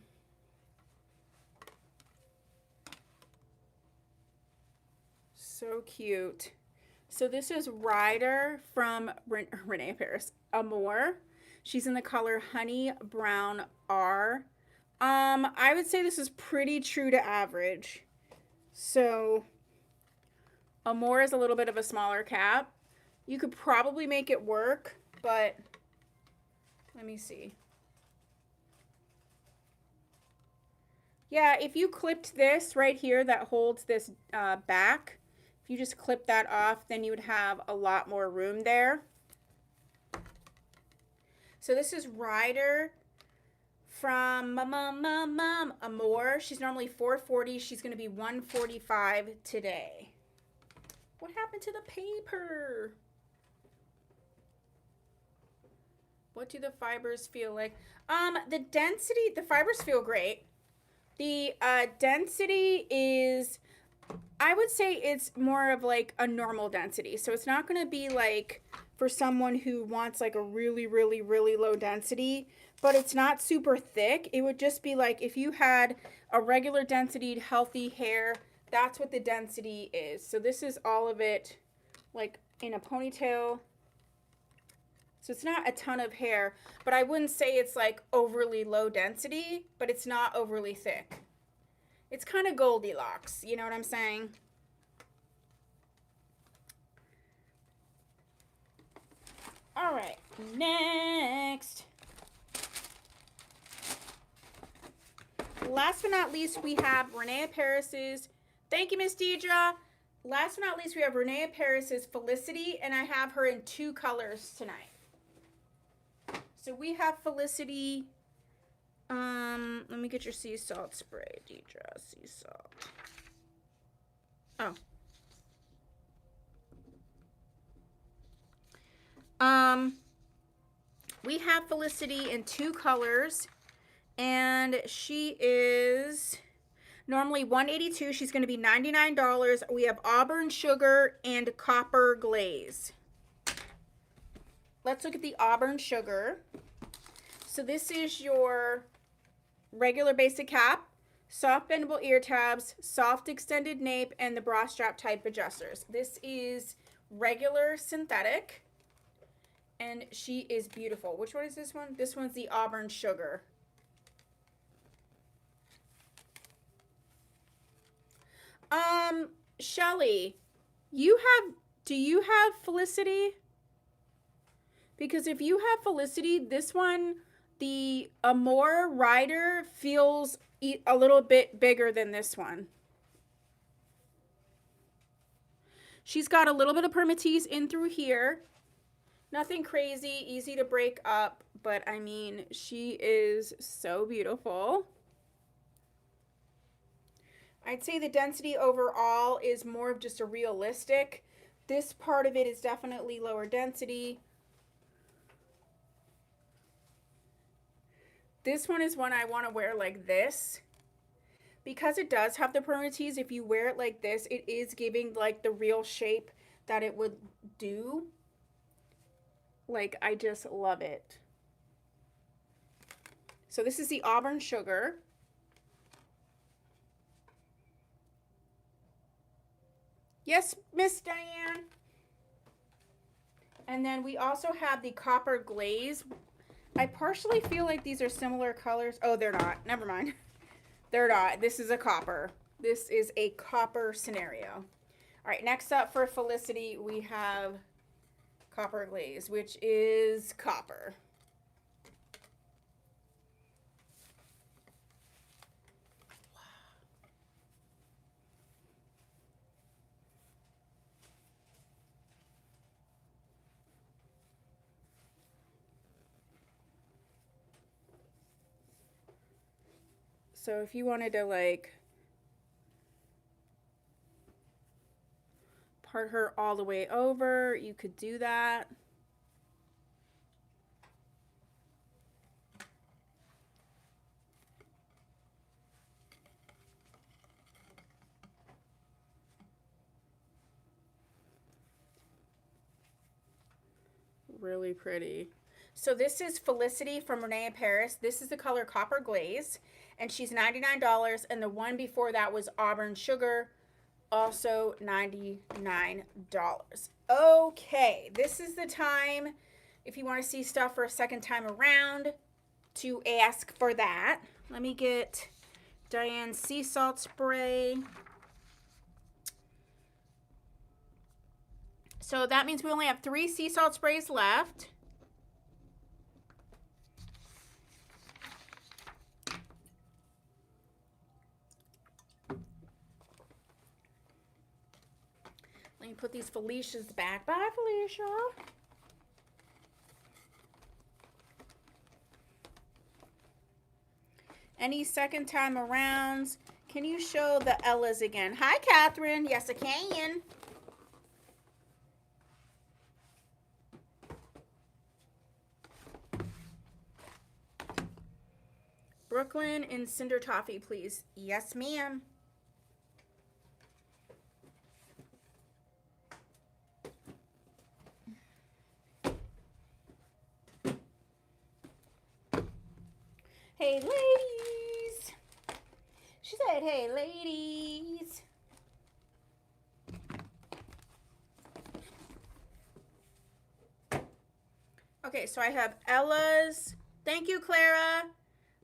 Speaker 1: so cute. So this is Rider from Renee Paris Amour. She's in the color Honey Brown R. I would say this is pretty true to average. So Amour is a little bit of a smaller cap. You could probably make it work, but let me see. Yeah, if you clipped this right here that holds this back, if you just clip that off, then you would have a lot more room there. So this is Rider from Amour. She's normally 440. She's going to be 145 today. What happened to the paper? What do the fibers feel like? The density, the fibers feel great. The density is, I would say it's more of like a normal density. So it's not going to be like for someone who wants like a really, really, really low density, but it's not super thick. It would just be like if you had a regular density, healthy hair, that's what the density is. So this is all of it like in a ponytail. So it's not a ton of hair, but I wouldn't say it's like overly low density, but it's not overly thick. It's kind of Goldilocks, you know what I'm saying? All right, next. Last but not least, we have Renee Paris's, thank you, Miss Deidre. Last but not least, we have Renee Paris's Felicity, and I have her in 2 colors tonight. So we have Felicity. Let me get your sea salt spray, Deidre. Sea salt. Oh. We have Felicity in 2 colors, and she is normally $182. She's going to be $99. We have Auburn Sugar and Copper Glaze. Let's look at the Auburn Sugar. So this is your regular basic cap, soft bendable ear tabs, soft extended nape, and the bra strap type adjusters. This is regular synthetic, and she is beautiful. Which one is this one? This one's the Auburn Sugar. Shelly, do you have Felicity? Because if you have Felicity, this one, the Amore Rider feels a little bit bigger than this one. She's got a little bit of permatease in through here. Nothing crazy, easy to break up, but I mean, she is so beautiful. I'd say the density overall is more of just a realistic. This part of it is definitely lower density. This one is one I want to wear like this. Because it does have the permatease, if you wear it like this, it is giving like the real shape that it would do. Like, I just love it. So this is the Auburn Sugar. Yes, Miss Diane. And then we also have the Copper Glaze. I partially feel like these are similar colors. Oh, they're not. Never mind. They're not. This is a copper. This is a copper scenario. All right, next up for Felicity, we have Copper Glaze, which is copper. So if you wanted to like part her all the way over, you could do that. Really pretty. So this is Felicity from Renee in Paris. This is the color Copper Glaze, and she's $99. And the one before that was Auburn Sugar, also $99. Okay, this is the time, if you want to see stuff for a second time around, to ask for that. Let me get Diane's sea salt spray. So that means we only have 3 sea salt sprays left. Let me put these Felicia's back. Bye, Felicia. Any second time arounds? Can you show the Ellas again? Hi, Catherine. Yes, I can. Brooklyn and Cinder Toffee, please. Yes, ma'am. Hey, ladies. She said, hey, ladies. Okay, so I have Ella's. Thank you, Clara.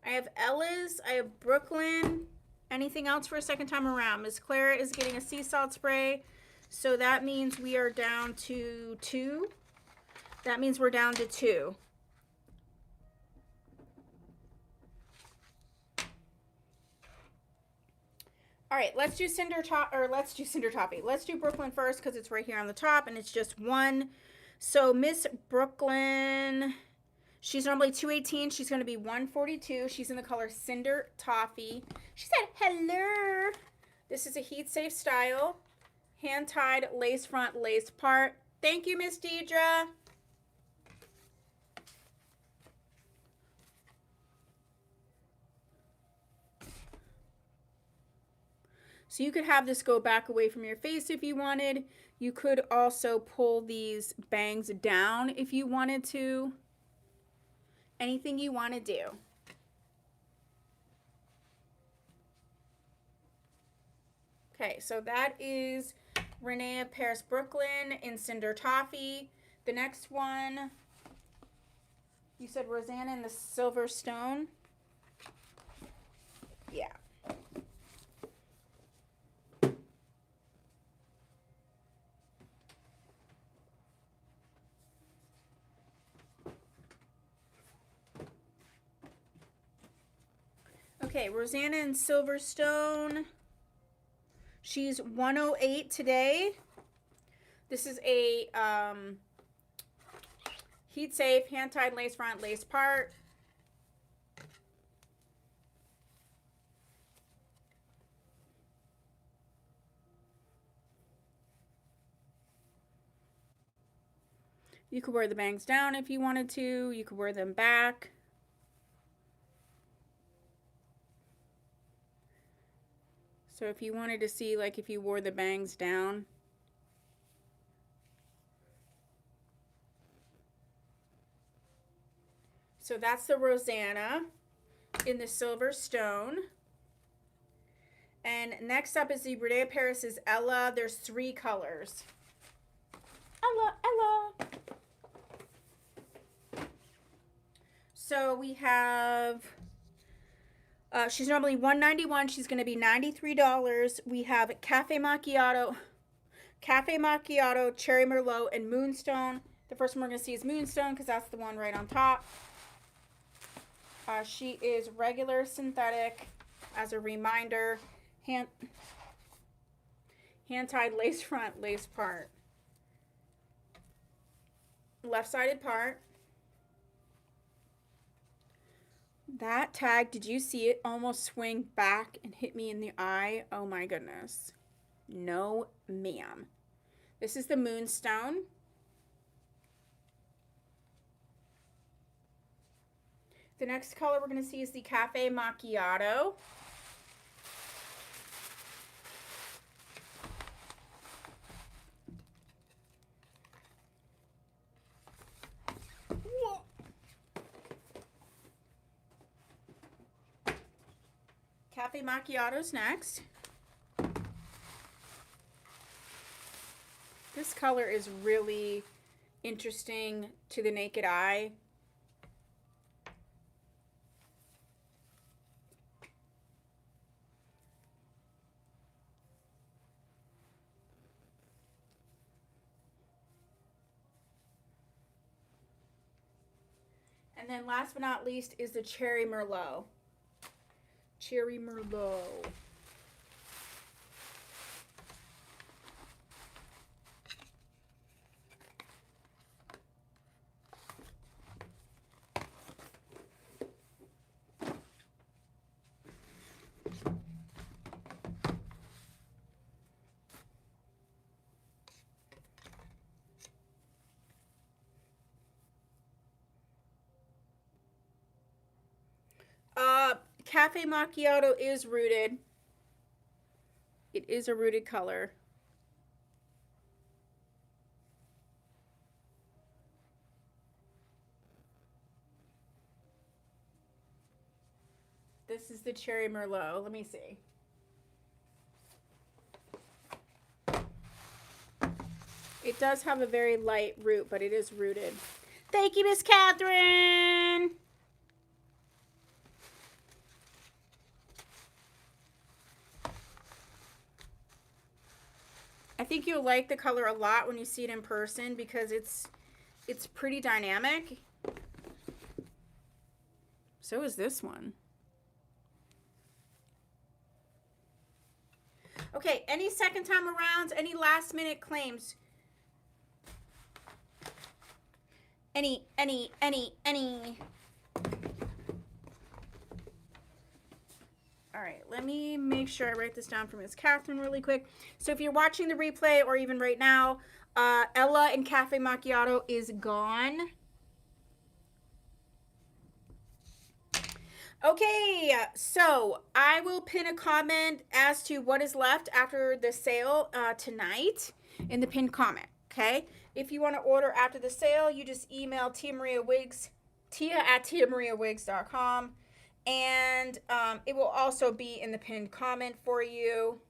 Speaker 1: I have Ella's. I have Brooklyn. Anything else for a second time around? Miss Clara is getting a sea salt spray. So that means we are down to 2. That means we're down to 2. All right, let's do Toffee. Let's do Brooklyn first because it's right here on the top and it's just 1. So Miss Brooklyn, she's normally $218. She's going to be $142. She's in the color Cinder Toffee. She said, hello. This is a heat safe style. hand-tied lace front, lace part. Thank you, Miss Deidre. So you could have this go back away from your face if you wanted. You could also pull these bangs down if you wanted to. Anything you want to do. Okay, so that is Renee of Paris, Brooklyn in Cinder Toffee. The next one, you said Rosanna in the Silver Stone? Yeah. Okay, Rosanna in Silverstone. She's 108 today. This is a heat safe, hand-tied lace front, lace part. You could wear the bangs down if you wanted to. You could wear them back. So if you wanted to see, like, if you wore the bangs down. So that's the Rosanna in the Silver Stone. And next up is the Brede Paris' Ella. There's 3 colors. Ella, Ella. So we have, she's normally $191. She's going to be $93. We have Cafe Macchiato, Cherry Merlot, and Moonstone. The first one we're going to see is Moonstone because that's the one right on top. She is regular synthetic. As a reminder, hand-tied lace front, lace part. Left-sided part. That tag, did you see it almost swing back and hit me in the eye? Oh my goodness. No, ma'am. This is the Moonstone. The next color we're going to see is the Cafe Macchiato. Cafe Macchiato's next. This color is really interesting to the naked eye. And then last but not least is the Cherry Merlot. Cherry Merlot. Cafe Macchiato is rooted. It is a rooted color. This is the Cherry Merlot. Let me see. It does have a very light root, but it is rooted. Thank you, Miss Catherine. I think you'll like the color a lot when you see it in person because it's pretty dynamic. So is this one. Okay, any second time arounds, any last minute claims? Any. All right, let me make sure I write this down for Miss Catherine really quick. So if you're watching the replay or even right now, Ella and Cafe Macchiato is gone. Okay, so I will pin a comment as to what is left after the sale tonight in the pinned comment, okay? If you want to order after the sale, you just email Tia Maria Wigs, tia@tiamariawigs.com, and it will also be in the pinned comment for you.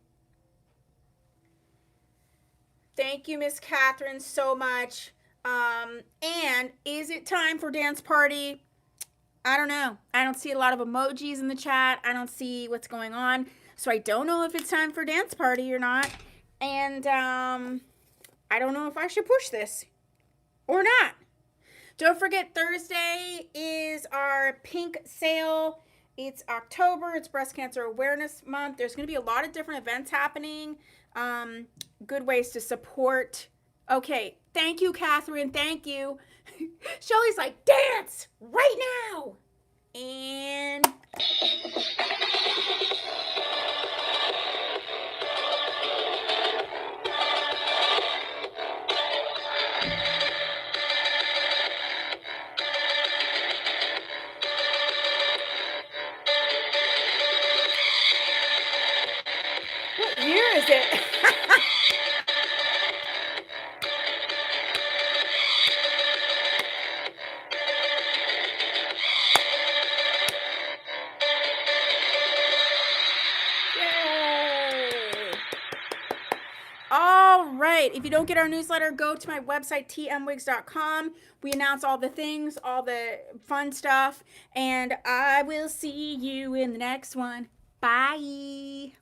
Speaker 1: Thank you, Miss Catherine, so much. And is it time for dance party? I don't know. I don't see a lot of emojis in the chat. I don't see what's going on. So I don't know if it's time for dance party or not. And I don't know if I should push this or not. Don't forget, Thursday is our pink sale. It's October. It's Breast Cancer Awareness Month. There's going to be a lot of different events happening. Good ways to support. Okay. Thank you, Catherine. Thank you. Shelly's like, dance right now. And what year is it? All right. If you don't get our newsletter, go to my website, tmwigs.com. We announce all the things, all the fun stuff, and I will see you in the next one. Bye.